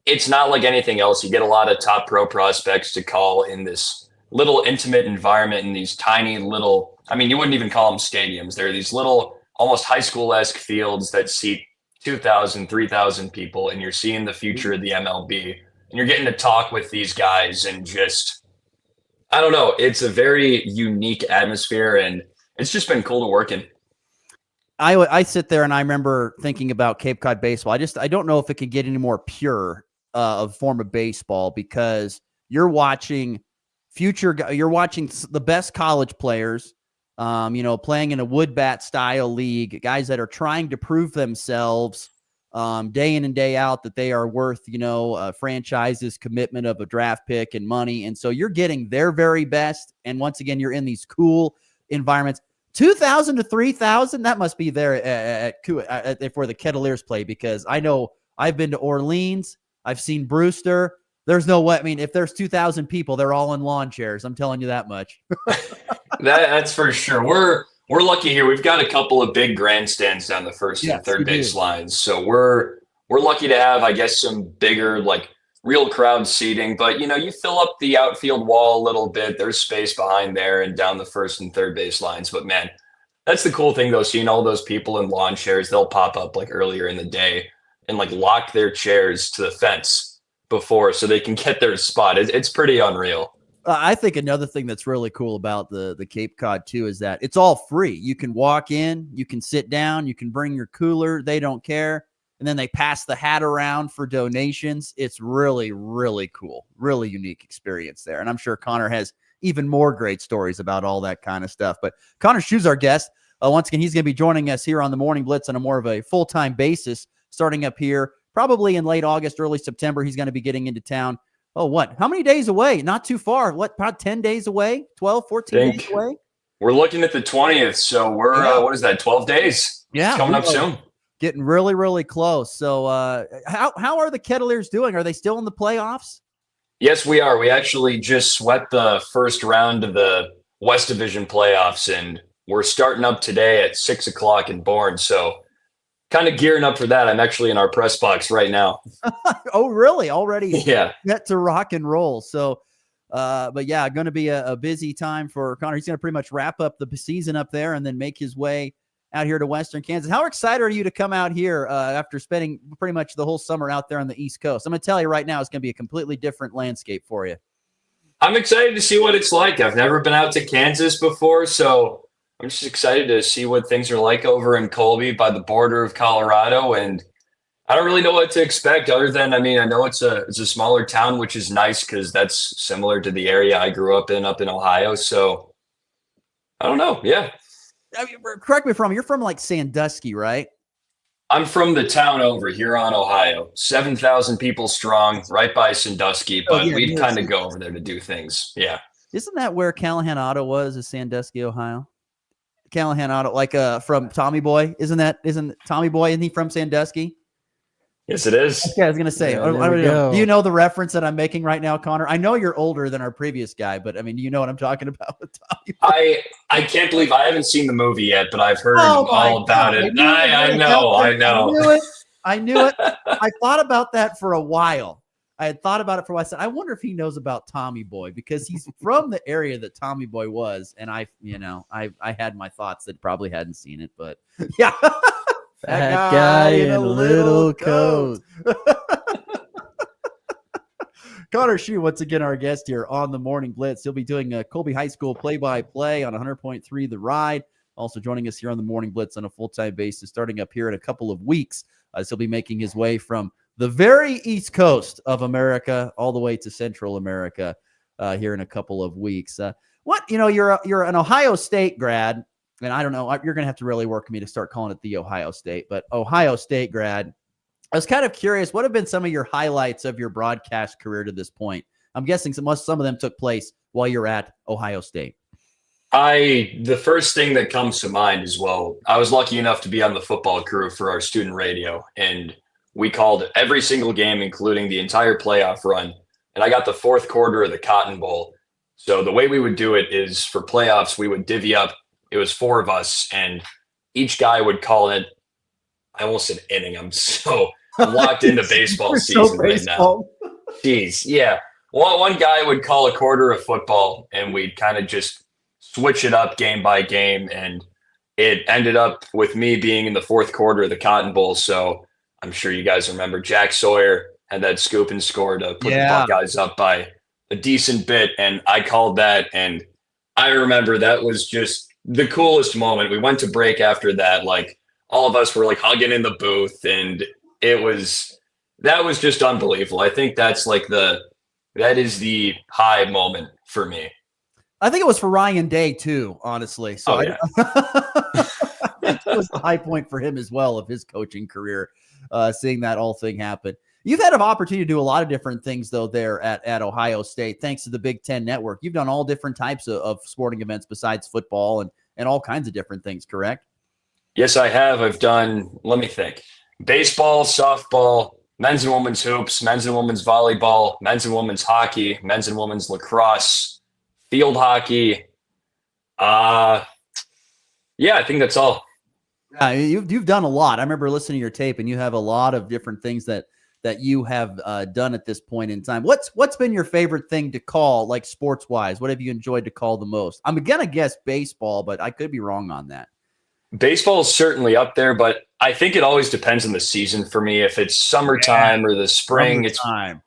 it's not like anything else. You get a lot of top pro prospects to call in this little intimate environment in these tiny little, I mean, you wouldn't even call them stadiums. They're these little, almost high school-esque fields that seat 2,000, 3,000 people, and you're seeing the future of the MLB, and you're getting to talk with these guys and just, I don't know. It's a very unique atmosphere, and it's just been cool to work in. I sit there and I remember thinking about Cape Cod baseball. I don't know if it could get any more pure of form of baseball, because you're watching the best college players, playing in a wood bat style league, guys that are trying to prove themselves day in and day out that they are worth, franchise's commitment of a draft pick and money. And so you're getting their very best. And once again, you're in these cool environments. 2,000 to 3,000, that must be there at where the Kettleers play, because I know I've been to Orleans. I've seen Brewster. There's no way. I mean, if there's 2,000 people, they're all in lawn chairs. I'm telling you that much. That's for sure. We're lucky here. We've got a couple of big grandstands down the first and third base lines. So we're lucky to have, I guess, some bigger, like, real crowd seating. But, you fill up the outfield wall a little bit. There's space behind there and down the first and third base lines. But, man, that's the cool thing, though, seeing all those people in lawn chairs. They'll pop up, like, earlier in the day and, like, lock their chairs to the fence before so they can get their spot. It's pretty unreal. I think another thing that's really cool about the Cape Cod too is that it's all free. You can walk in, you can sit down, you can bring your cooler. They don't care. And then they pass the hat around for donations. It's really, really cool. Really unique experience there. And I'm sure Connor has even more great stories about all that kind of stuff. But Connor Schu's our guest. Once again, he's going to be joining us here on the Morning Blitz on a more of a full-time basis, starting up here probably in late August, early September. He's going to be getting into town. Oh, what? How many days away? Not too far. What, about 10 days away? 12, 14 days away? We're looking at the 20th. So we're, what is that, 12 days? Yeah. It's coming up soon. Getting really, really close. So how are the Kettleers doing? Are they still in the playoffs? Yes, we are. We actually just swept the first round of the West Division playoffs, and we're starting up today at 6 o'clock in Bourne. So kind of gearing up for that. I'm actually in our press box right now. Oh, really? Already? Yeah. Get to rock and roll. So, but yeah, going to be a busy time for Connor. He's going to pretty much wrap up the season up there and then make his way out here to Western Kansas. How excited are you to come out here after spending pretty much the whole summer out there on the East Coast? I'm going to tell you right now, it's going to be a completely different landscape for you. I'm excited to see what it's like. I've never been out to Kansas before, so I'm just excited to see what things are like over in Colby by the border of Colorado. And I don't really know what to expect other than, I know it's a smaller town, which is nice because that's similar to the area I grew up in Ohio. So I don't know. Yeah. Correct me if I'm wrong. You're from like Sandusky, right? I'm from the town over here on Ohio, 7,000 people strong, right by Sandusky, but we'd kind of go over there to do things. Yeah. Isn't that where Callahan Auto was, is Sandusky, Ohio? Callahan Auto, like from Tommy Boy. Isn't Tommy Boy, isn't he from Sandusky? Yes, it is. Okay, I was going to say, do you know the reference that I'm making right now, Connor? I know you're older than our previous guy, but do you know what I'm talking about with Tommy Boy? I can't believe I haven't seen the movie yet, but I've heard all about it. I know. I knew it. I thought about that for a while. I had thought about it for a while. I said, I wonder if he knows about Tommy Boy, because he's from the area that Tommy Boy was. And I had my thoughts that probably hadn't seen it, but yeah. That guy in a little coat. Connor Schu, once again, our guest here on the Morning Blitz. He'll be doing a Colby High School play-by-play on 100.3 The Ride. Also joining us here on the Morning Blitz on a full-time basis, starting up here in a couple of weeks. So he'll be making his way from the very East Coast of America all the way to Central America here in a couple of weeks. You're an Ohio State grad, and I don't know, you're going to have to really work with me to start calling it the Ohio State, but Ohio State grad. I was kind of curious, what have been some of your highlights of your broadcast career to this point? I'm guessing some of them took place while you're at Ohio State. The first thing that comes to mind is, I was lucky enough to be on the football crew for our student radio, and we called every single game, including the entire playoff run. And I got the fourth quarter of the Cotton Bowl. So the way we would do it is, for playoffs, we would divvy up. It was 4 of us, and each guy would call it. I almost said inning. I'm locked into baseball season right now. Jeez. Yeah. One guy would call a quarter of football, and we'd kind of just switch it up game by game. And it ended up with me being in the fourth quarter of the Cotton Bowl. So I'm sure you guys remember Jack Sawyer had that scoop and score to put the Buckeyes up by a decent bit, and I called that, and I remember that was just the coolest moment. We went to break after that, like all of us were like hugging in the booth, and that was just unbelievable. I think that is the high moment for me. I think it was for Ryan Day too, honestly. So yeah. It was the high point for him as well of his coaching career, seeing that whole thing happen. You've had an opportunity to do a lot of different things, though, there at Ohio State, thanks to the Big Ten Network. You've done all different types of sporting events besides football and all kinds of different things, correct? Yes, I have. I've done, let me think, baseball, softball, men's and women's hoops, men's and women's volleyball, men's and women's hockey, men's and women's lacrosse, field hockey. Yeah, I think that's all. You've done a lot. I remember listening to your tape, and you have a lot of different things that you have done at this point in time. What's been your favorite thing to call, like sports-wise? What have you enjoyed to call the most? I'm going to guess baseball, but I could be wrong on that. Baseball is certainly up there, but I think it always depends on the season for me. If it's summertime or the spring, it's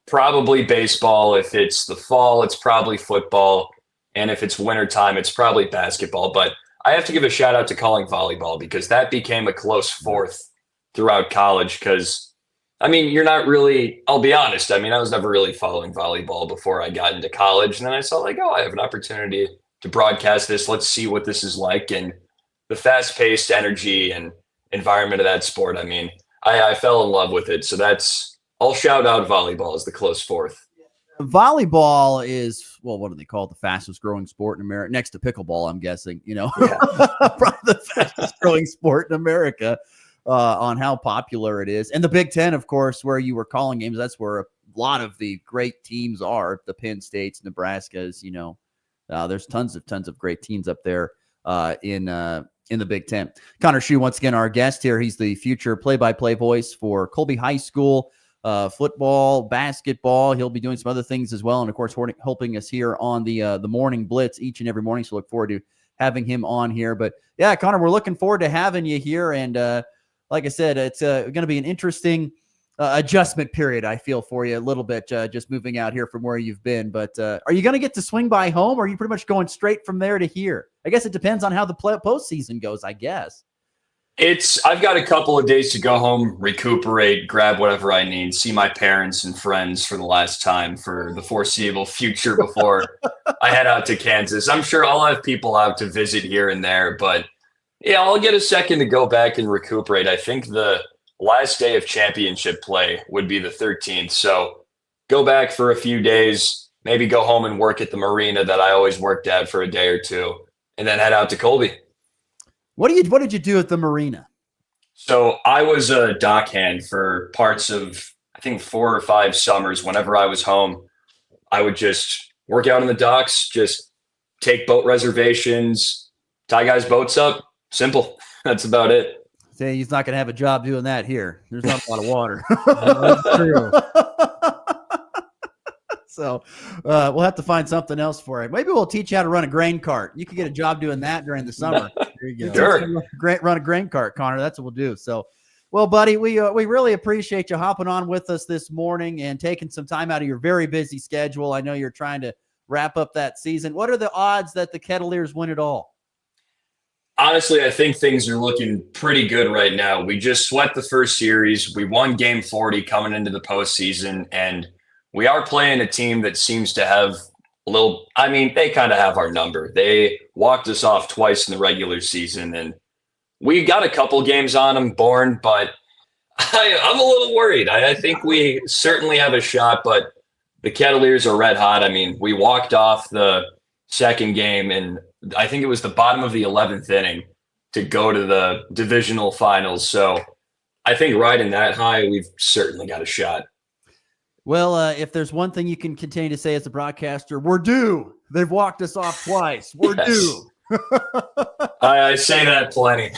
probably baseball. If it's the fall, it's probably football. And if it's wintertime, it's probably basketball. But I have to give a shout out to calling volleyball, because that became a close fourth throughout college. Because, I mean, you're not really, I'll be honest, I mean, I was never really following volleyball before I got into college. And then I saw like, oh, I have an opportunity to broadcast this. Let's see what this is like. And the fast-paced energy and environment of that sport, I mean, I fell in love with it. So I'll shout out volleyball as the close fourth. Volleyball is, well, what do they call it? The fastest growing sport in America, next to pickleball, I'm guessing, probably the fastest growing sport in America on how popular it is. And the Big Ten, of course, where you were calling games, that's where a lot of the great teams are. The Penn States, Nebraskas, there's tons of great teams up there in the Big Ten. Connor Shue, once again, our guest here. He's the future play-by-play voice for Colby High School. Football, basketball. He'll be doing some other things as well. And of course, helping us here on the morning blitz each and every morning. So look forward to having him on here. But yeah, Connor, we're looking forward to having you here. And like I said, it's going to be an interesting adjustment period, I feel, for you a little bit, just moving out here from where you've been. But are you going to get to swing by home, or are you pretty much going straight from there to here? I guess it depends on how the postseason goes, I guess. I've got a couple of days to go home, recuperate, grab whatever I need, see my parents and friends for the last time for the foreseeable future before I head out to Kansas. I'm sure I'll have people out to visit here and there, but yeah, I'll get a second to go back and recuperate. I think the last day of championship play would be the 13th. So go back for a few days, maybe go home and work at the marina that I always worked at for a day or two, and then head out to Colby. What did you do at the marina? So I was a dock hand for parts of, I think, 4 or 5 summers. Whenever I was home, I would just work out on the docks, just take boat reservations, tie guys' boats up. Simple. That's about it. Say he's not going to have a job doing that here. There's not a lot of water. That's true. So we'll have to find something else for it. Maybe we'll teach you how to run a grain cart. You could get a job doing that during the summer. There you go. Sure. Run a grain cart, Connor. That's what we'll do. So, well, buddy, we really appreciate you hopping on with us this morning and taking some time out of your very busy schedule. I know you're trying to wrap up that season. What are the odds that the Kettleers win it all? Honestly, I think things are looking pretty good right now. We just swept the first series. We won game 40 coming into the postseason, and we are playing a team that seems to have they kind of have our number. They walked us off twice in the regular season, and we got a couple games on them, Bourne, but I'm a little worried. I think we certainly have a shot, but the Kettleers are red hot. I mean, we walked off the second game, and I think it was the bottom of the 11th inning to go to the divisional finals. So I think riding that high, we've certainly got a shot. Well, if there's one thing you can continue to say as a broadcaster, we're due. They've walked us off twice. We're due. I say that plenty.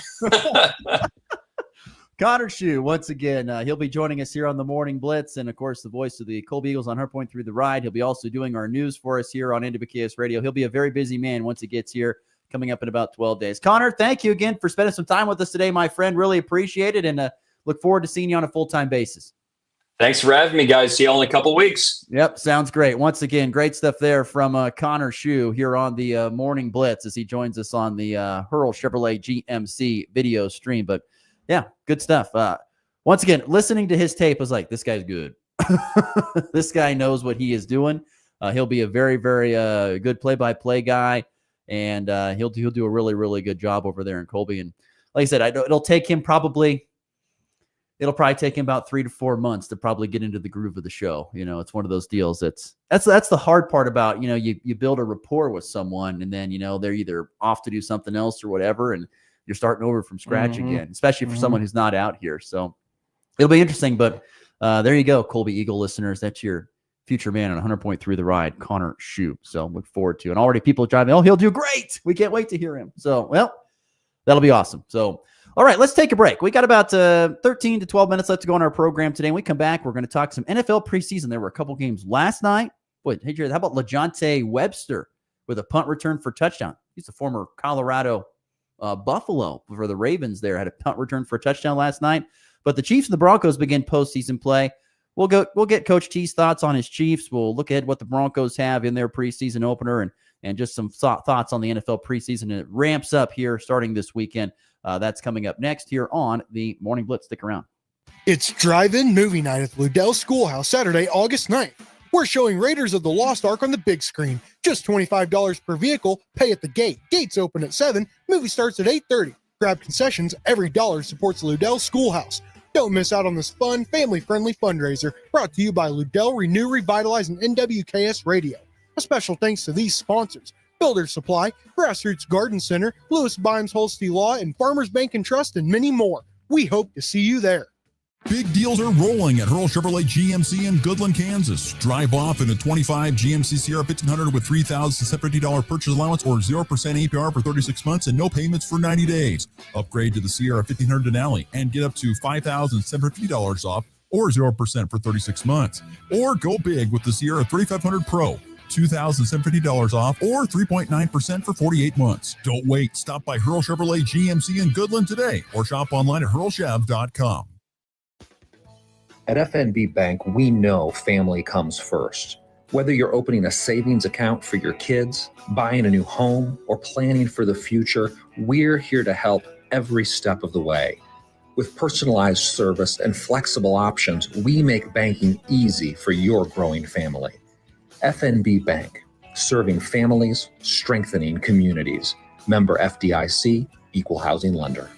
Connor Shue, once again, he'll be joining us here on the Morning Blitz, and of course, the voice of the Colby Eagles on her point through the ride. He'll be also doing our news for us here on NWKS Radio. He'll be a very busy man once he gets here, coming up in about 12 days. Connor, thank you again for spending some time with us today, my friend. Really appreciate it, and look forward to seeing you on a full-time basis. Thanks for having me, guys. See you all in a couple weeks. Yep, sounds great. Once again, great stuff there from Connor Shue here on the Morning Blitz as he joins us on the Hurl Chevrolet GMC video stream. But yeah, good stuff. Once again, listening to his tape was like, this guy's good. This guy knows what he is doing. He'll be a very, very good play-by-play guy, and he'll do a really, really good job over there in Colby. And like I said, it'll probably take him about 3 to 4 months to probably get into the groove of the show. It's one of those deals that's the hard part about, you build a rapport with someone and then, they're either off to do something else or whatever. And you're starting over from scratch again, especially for someone who's not out here. So it'll be interesting, but there you go. Colby Eagle listeners. That's your future man on 100.3 The Ride, Connor Shue. So look forward to, and already people driving. Oh, he'll do great. We can't wait to hear him. So, well, that'll be awesome. So, all right, let's take a break. We got about 13 to 12 minutes left to go on our program today. When we come back, we're going to talk some NFL preseason. There were a couple games last night. Wait, hey, Jared, how about LaJohntay Webster with a punt return for touchdown? He's a former Colorado Buffalo for the Ravens there. Had a punt return for a touchdown last night. But the Chiefs and the Broncos begin postseason play. We'll get Coach T's thoughts on his Chiefs. We'll look at what the Broncos have in their preseason opener and just some thoughts on the NFL preseason. It ramps up here starting this weekend. That's coming up next here on the Morning Blitz. Stick around. It's drive-in movie night at the Ludell Schoolhouse, Saturday, August 9th. We're showing Raiders of the Lost Ark on the big screen. Just $25 per vehicle, pay at the gate. Gates open at 7, movie starts at 8:30. Grab concessions, every dollar supports Ludell Schoolhouse. Don't miss out on this fun, family-friendly fundraiser brought to you by Ludell Renew, Revitalize, and NWKS Radio. A special thanks to these sponsors: Builder Supply, Grassroots Garden Center, Lewis Bimes Holstein Law, and Farmers Bank and Trust, and many more. We hope to see you there. Big deals are rolling at Hurl Chevrolet GMC in Goodland, Kansas. Drive off in a 25 GMC Sierra 1500 with $3,750 purchase allowance or 0% APR for 36 months and no payments for 90 days. Upgrade to the Sierra 1500 Denali and get up to $5,750 off or 0% for 36 months. Or go big with the Sierra 3500 Pro. $2,750 off or 3.9% for 48 months. Don't wait. Stop by Hurl Chevrolet GMC in Goodland today or shop online at hurlchev.com. At FNB Bank, we know family comes first. Whether you're opening a savings account for your kids, buying a new home, or planning for the future, we're here to help every step of the way. With personalized service and flexible options, we make banking easy for your growing family. FNB Bank, serving families, strengthening communities. Member FDIC, Equal Housing Lender.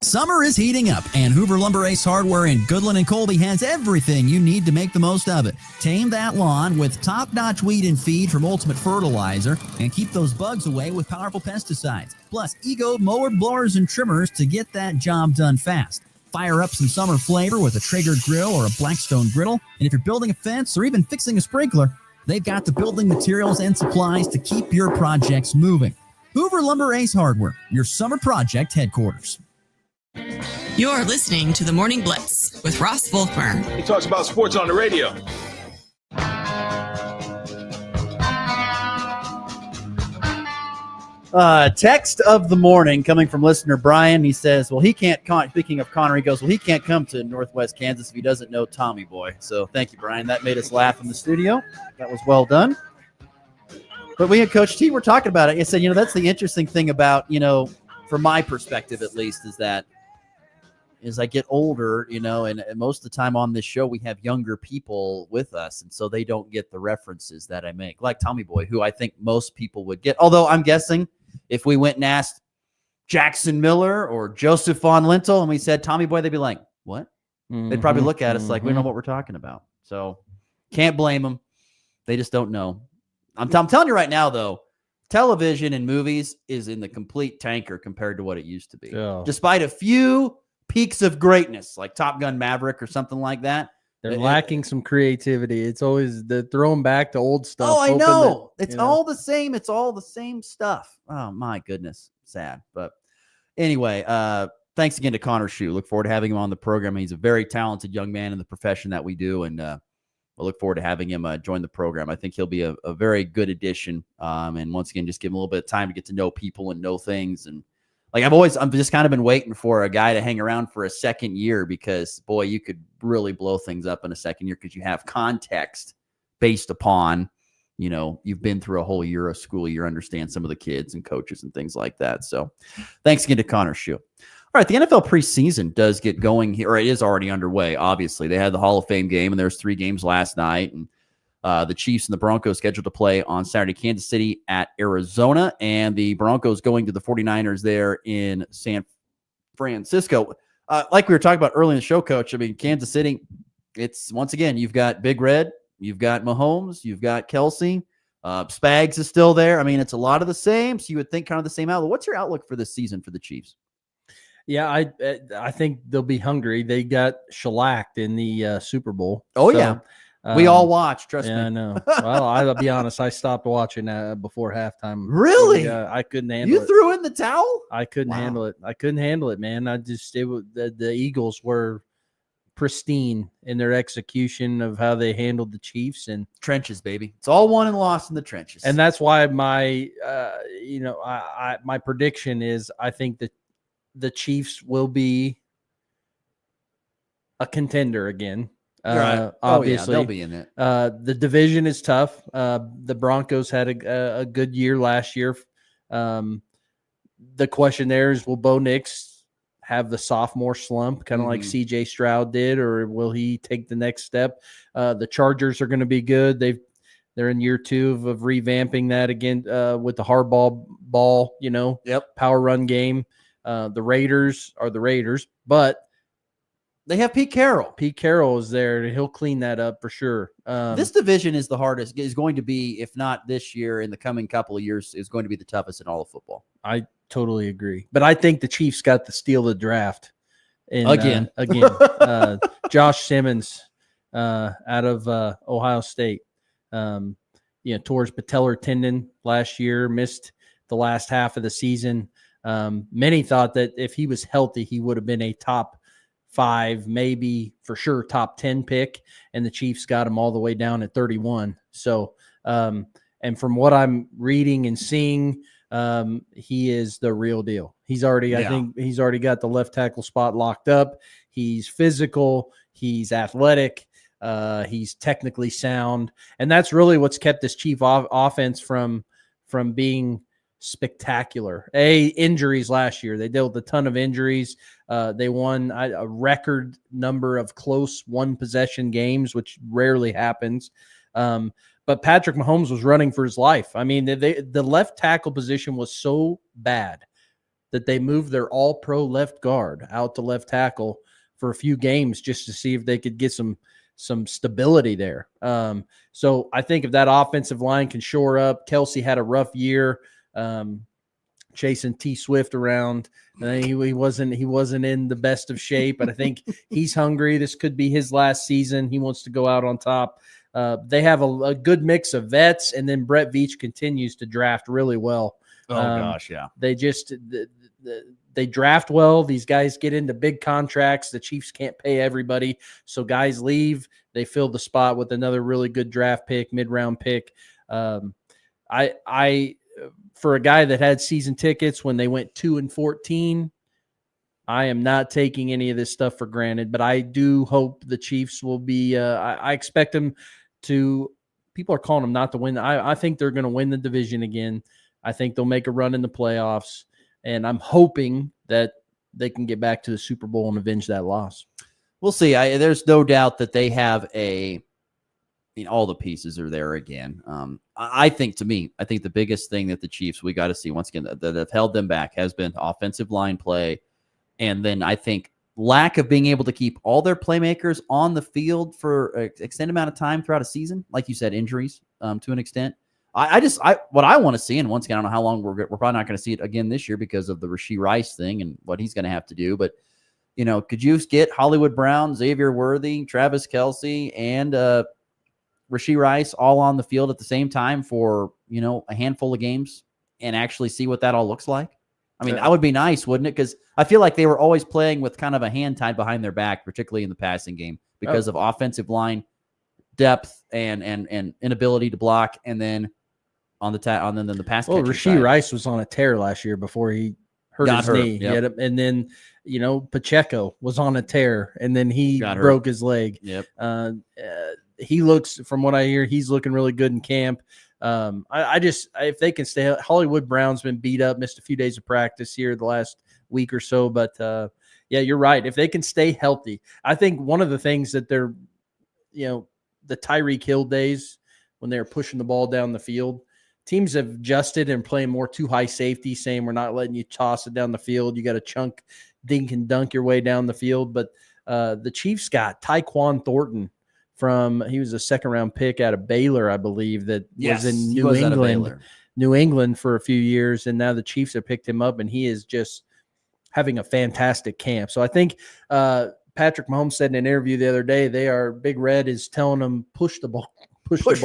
Summer is heating up, and Hoover Lumber Ace Hardware in Goodland and Colby has everything you need to make the most of it. Tame that lawn with top-notch weed and feed from Ultimate Fertilizer, and keep those bugs away with powerful pesticides. Plus, Ego mower blowers and trimmers to get that job done fast. Fire up some summer flavor with a Traeger grill or a Blackstone griddle, and if you're building a fence or even fixing a sprinkler, they've got the building materials and supplies to keep your projects moving. Hoover Lumber Ace Hardware, your summer project headquarters. You're listening to the Morning Blitz with Ross Volkmer. He talks about sports on the radio. Text of the morning coming from listener Brian. He says, well, he can't come. Speaking of Connor, he goes, well, he can't come to Northwest Kansas if he doesn't know Tommy Boy. So thank you, Brian. That made us laugh in the studio. That was well done. But we and Coach T were talking about it. He said, that's the interesting thing about, from my perspective at least, is that as I get older, and most of the time on this show, we have younger people with us. And so they don't get the references that I make, like Tommy Boy, who I think most people would get. Although I'm guessing if we went and asked Jackson Miller or Joseph Von Lintel and we said Tommy Boy, they'd be like, what? They'd probably look at us like, we don't know what we're talking about. So can't blame them. They just don't know. I'm telling you right now, though, television and movies is in the complete tanker compared to what it used to be. Yeah. Despite a few peaks of greatness like Top Gun Maverick or something like that. They're lacking some creativity. It's always the throwing back to old stuff. Oh, I know. It's all the same. It's all the same stuff. Oh, my goodness. Sad. But anyway, thanks again to Connor Shue. Look forward to having him on the program. He's a very talented young man in the profession that we do, and we'll look forward to having him join the program. I think he'll be a very good addition. And once again, just give him a little bit of time to get to know people and know things and Like I'm just kind of been waiting for a guy to hang around for a second year because, boy, you could really blow things up in a second year because you have context based upon, you've been through a whole year of school. You understand some of the kids and coaches and things like that. So thanks again to Connor Shue. All right, the NFL preseason does get going here, or it is already underway, obviously. They had the Hall of Fame game, and there's 3 games last night. And the Chiefs and the Broncos scheduled to play on Saturday, Kansas City at Arizona, and the Broncos going to the 49ers there in San Francisco. Like we were talking about early in the show, Coach, I mean, Kansas City, it's, once again, you've got Big Red, you've got Mahomes, you've got Kelsey, Spags is still there. I mean, it's a lot of the same, so you would think kind of the same outlook. What's your outlook for this season for the Chiefs? Yeah, I think they'll be hungry. They got shellacked in the Super Bowl. Oh, so, yeah. We all watched, trust me. I know. Well, I'll be honest. I stopped watching before halftime. Really? I couldn't handle it. You threw in the towel? I couldn't handle it. I couldn't handle it, man. The Eagles were pristine in their execution of how they handled the Chiefs and trenches, baby. It's all won and lost in the trenches. And that's why my, my prediction is I think that the Chiefs will be a contender again. Right. Obviously, they'll be in it. The division is tough. The Broncos had a good year last year. The question there is, will Bo Nix have the sophomore slump, kind of like C.J. Stroud did, or will he take the next step? The Chargers are going to be good. They're in year 2 of revamping that again with the hardball ball, power run game. The Raiders are the Raiders, but they have Pete Carroll. Pete Carroll is there. He'll clean that up for sure. This division is the hardest, is going to be, if not this year, in the coming couple of years, is going to be the toughest in all of football. I totally agree. But I think the Chiefs got the steal of the draft. Again. Josh Simmons out of Ohio State. Tore his patellar tendon last year, missed the last half of the season. Many thought that if he was healthy, he would have been a top 5, maybe for sure top 10 pick, and the Chiefs got him all the way down at 31. So, and from what I'm reading and seeing, he is the real deal. He's already, I think he's already got the left tackle spot locked up. He's physical. He's athletic. He's technically sound. And that's really what's kept this Chief offense from being spectacular. Injuries last year. They dealt with a ton of injuries. They won a record number of close one-possession games, which rarely happens. But Patrick Mahomes was running for his life. I mean, the left tackle position was so bad that they moved their all-pro left guard out to left tackle for a few games just to see if they could get some stability there. So I think if that offensive line can shore up, Kelsey had a rough year. Chasing T Swift around. He wasn't in the best of shape, but I think he's hungry. This could be his last season. He wants to go out on top. They have a good mix of vets, and then Brett Veach continues to draft really well. Oh gosh, yeah. They just they draft well. These guys get into big contracts. The Chiefs can't pay everybody, so guys leave. They fill the spot with another really good draft pick, mid-round pick. For a guy that had season tickets when they went 2-14, I am not taking any of this stuff for granted, but I do hope the Chiefs will be, I expect them to, people are calling them not to win. I think they're going to win the division again. I think they'll make a run in the playoffs, and I'm hoping that they can get back to the Super Bowl and avenge that loss. We'll see. There's no doubt that they have all the pieces are there again. I think the biggest thing that the Chiefs, we got to see once again that have held them back has been offensive line play. And then I think lack of being able to keep all their playmakers on the field for an extended amount of time throughout a season. Like you said, injuries to an extent. What I want to see, and once again, I don't know how long we're probably not going to see it again this year because of the Rashee Rice thing and what he's going to have to do. But, could you get Hollywood Brown, Xavier Worthy, Travis Kelce, and Rashee Rice all on the field at the same time for, a handful of games and actually see what that all looks like? I mean, that would be nice, wouldn't it? Because I feel like they were always playing with kind of a hand tied behind their back, particularly in the passing game because of offensive line depth and inability to block. And then on the pass. Well, Rashee Rice was on a tear last year before he hurt Got his hurt, knee. yep. And then, Pacheco was on a tear, and then he broke his leg. Yep. He looks, from what I hear, he's looking really good in camp. If they can stay, Hollywood Brown's been beat up, missed a few days of practice here the last week or so. But yeah, you're right. If they can stay healthy, I think one of the things that they're, the Tyreek Hill days when they were pushing the ball down the field, teams have adjusted and playing more too high safety, saying we're not letting you toss it down the field. You got to dink and dunk your way down the field. But the Chiefs got Tyquan Thornton he was a second-round pick out of Baylor, I believe, that was in New England for a few years, and now the Chiefs have picked him up, and he is just having a fantastic camp. So I think Patrick Mahomes said in an interview the other day, Big Red is telling them push the ball. Push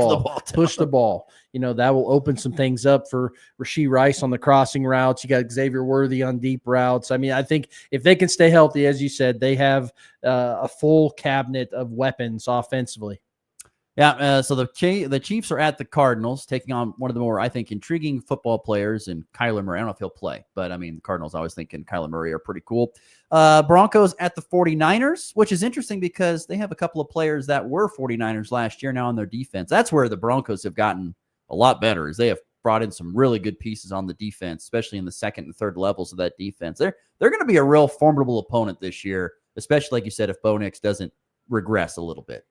the ball. That will open some things up for Rashee Rice on the crossing routes. You got Xavier Worthy on deep routes. I mean, I think if they can stay healthy, as you said, they have a full cabinet of weapons offensively. Yeah, so the Chiefs are at the Cardinals, taking on one of the more, I think, intriguing football players in Kyler Murray. I don't know if he'll play, but I mean, the Cardinals, I was thinking Kyler Murray are pretty cool. Broncos at the 49ers, which is interesting because they have a couple of players that were 49ers last year now on their defense. That's where the Broncos have gotten a lot better, is they have brought in some really good pieces on the defense, especially in the second and third levels of that defense. They're going to be a real formidable opponent this year, especially, like you said, if Bo Nix doesn't regress a little bit.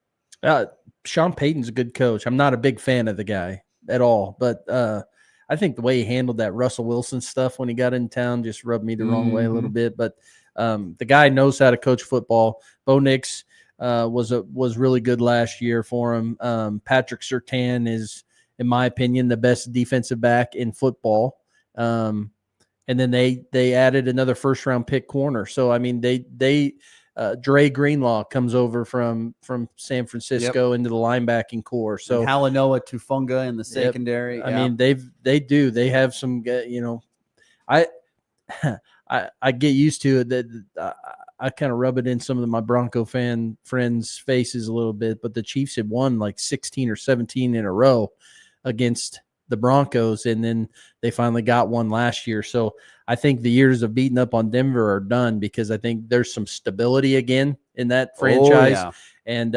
Sean Payton's a good coach. I'm not a big fan of the guy at all, but I think the way he handled that Russell Wilson stuff when he got in town just rubbed me the wrong way a little bit. But the guy knows how to coach football. Bo Nix was really good last year for him. Patrick Surtain is, in my opinion, the best defensive back in football. And then they added another first-round pick corner. So I mean, Dre Greenlaw comes over from San Francisco into the linebacking core. So and Halanoa Tufunga in the secondary. I mean, they have some, I get used to it that I kind of rub it in some of my Bronco fan friends' faces a little bit, but the Chiefs had won like 16 or 17 in a row against the Broncos, and then they finally got one last year. So I think the years of beating up on Denver are done because I think there's some stability again in that franchise. Oh, yeah. And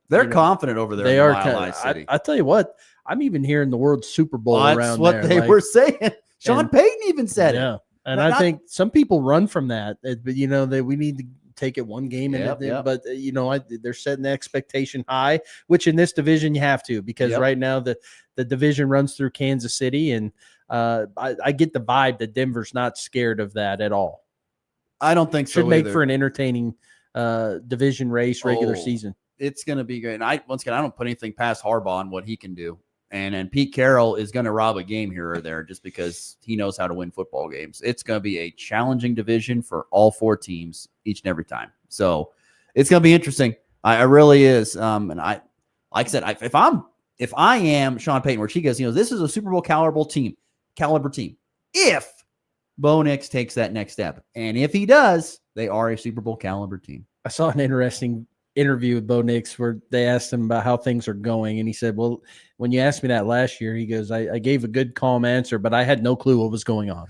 they're confident over there. They in are. Mile High City. I tell you what, I'm even hearing the word Super Bowl around That's what there. they were saying. Sean Payton even said it. And I think some people run from that, but we need to take it one game but they're setting the expectation high, which in this division you have to, because right now the division runs through Kansas City, and I get the vibe that Denver's not scared of that at all. I don't think so. Should make for an entertaining division race regular season. It's going to be great. And I don't put anything past Harbaugh on what he can do. And Pete Carroll is going to rob a game here or there just because he knows how to win football games. It's going to be a challenging division for all four teams each and every time. So it's going to be interesting. I really is. And like I said, if I am Sean Payton, where he goes, this is a Super Bowl caliber team. If Bo Nix takes that next step, and if he does, they are a Super Bowl caliber team. I saw an interesting interview with Bo Nix where they asked him about how things are going, and he said, well, when you asked me that last year, he goes, I gave a good calm answer, but I had no clue what was going on.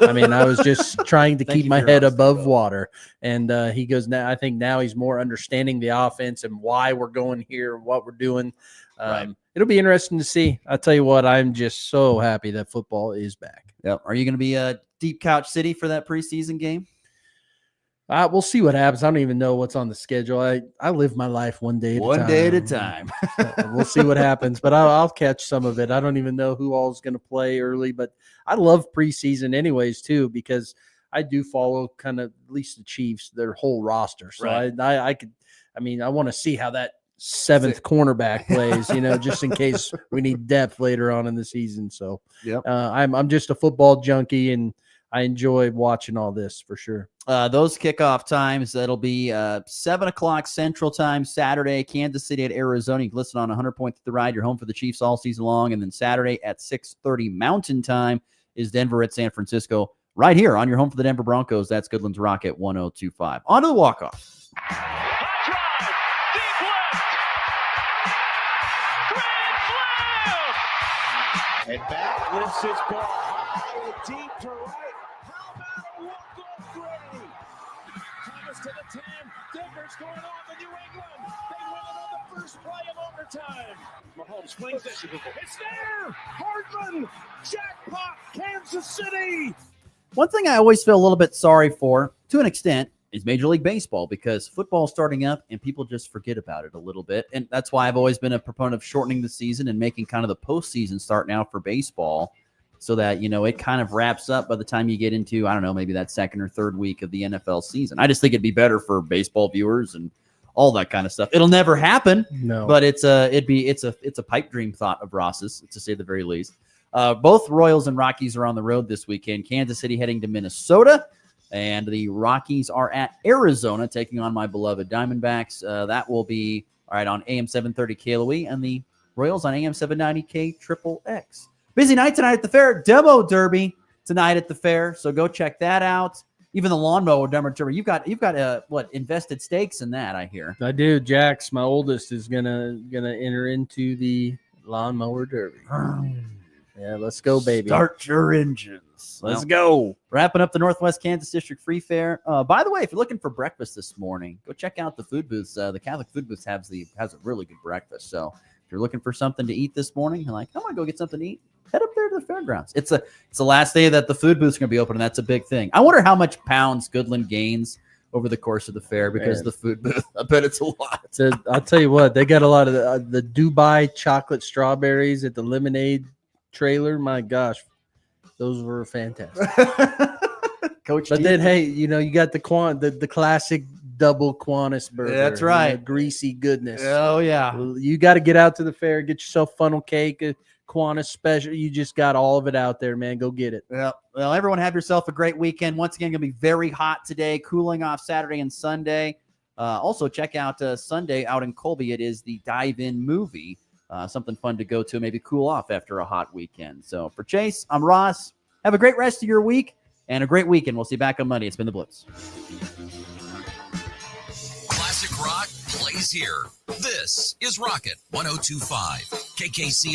I mean, I was just trying to keep my head above water. And he goes, I think now he's more understanding the offense and why we're going here, what we're doing. It'll be interesting to see. I'll tell you what, I'm just so happy that football is back. Yep. Are you going to be a Deep Couch City for that preseason game? We'll see what happens. I don't even know what's on the schedule. I live my life one day at a time. We'll see what happens, but I'll catch some of it. I don't even know who all is going to play early, but I love preseason anyways too, because I do follow kind of at least the Chiefs, their whole roster. So I want to see how that seventh cornerback plays, just in case we need depth later on in the season. So I'm just a football junkie, and I enjoy watching all this for sure. Those kickoff times, that'll be 7 o'clock Central Time, Saturday, Kansas City at Arizona. You can listen on 100.3 The Ride. You're home for the Chiefs all season long. And then Saturday at 6:30 Mountain Time is Denver at San Francisco, right here on your home for the Denver Broncos. That's Goodland's Rocket 102.5. On to the walk-off. And back lifts his ball high and deep to right. How about overtime. Denver's going on to New England. They win it on the first play of overtime. Mahomes flings it. It's there. Hardman. Jackpot. Kansas City. One thing I always feel a little bit sorry for, to an extent, is Major League Baseball, because football's starting up and people just forget about it a little bit. And that's why I've always been a proponent of shortening the season and making kind of the postseason start now for baseball, so that, you know, it kind of wraps up by the time you get into, I don't know, maybe that second or third week of the NFL season. I just think it'd be better for baseball viewers and all that kind of stuff. It'll never happen, but it's a pipe dream thought of Ross's, to say the very least. Both Royals and Rockies are on the road this weekend. Kansas City heading to Minnesota, and the Rockies are at Arizona taking on my beloved Diamondbacks. That will be all right on AM 730 KLOE, and the Royals on AM 790 KXXX. Busy night tonight at the fair. Demo Derby tonight at the fair, so go check that out. Even the lawnmower derby. You've got invested stakes in that, I hear. I do. Jax, my oldest, is gonna enter into the lawnmower derby. Yeah, let's go, baby. Start your engines. Let's go. Wrapping up the Northwest Kansas District Free Fair. By the way, if you're looking for breakfast this morning, go check out the food booths. The Catholic Food Booths has a really good breakfast. So if you're looking for something to eat this morning, you're like, I want to go get something to eat, head up there to the fairgrounds. It's the last day that the food booths are going to be open, and that's a big thing. I wonder how much pounds Goodland gains over the course of the fair because of the food booth. I bet it's a lot. I'll tell you what, they got a lot of the Dubai chocolate strawberries at the lemonade trailer. My gosh, those were fantastic. Coach, but then hey, you know, you got the classic double Qantas burger. That's right. You know, greasy goodness. Oh yeah. You got to get out to the fair, get yourself funnel cake, a Qantas special. You just got all of it out there, man. Go get it. Yeah. Well, everyone have yourself a great weekend. Once again, gonna be very hot today, cooling off Saturday and Sunday. Also check out Sunday out in Colby. It is the Dive-In movie. Something fun to go to, maybe cool off after a hot weekend. So for Chase, I'm Ross. Have a great rest of your week and a great weekend. We'll see you back on Monday. It's been the Blitz. Classic rock plays here. This is Rocket 102.5 KKC.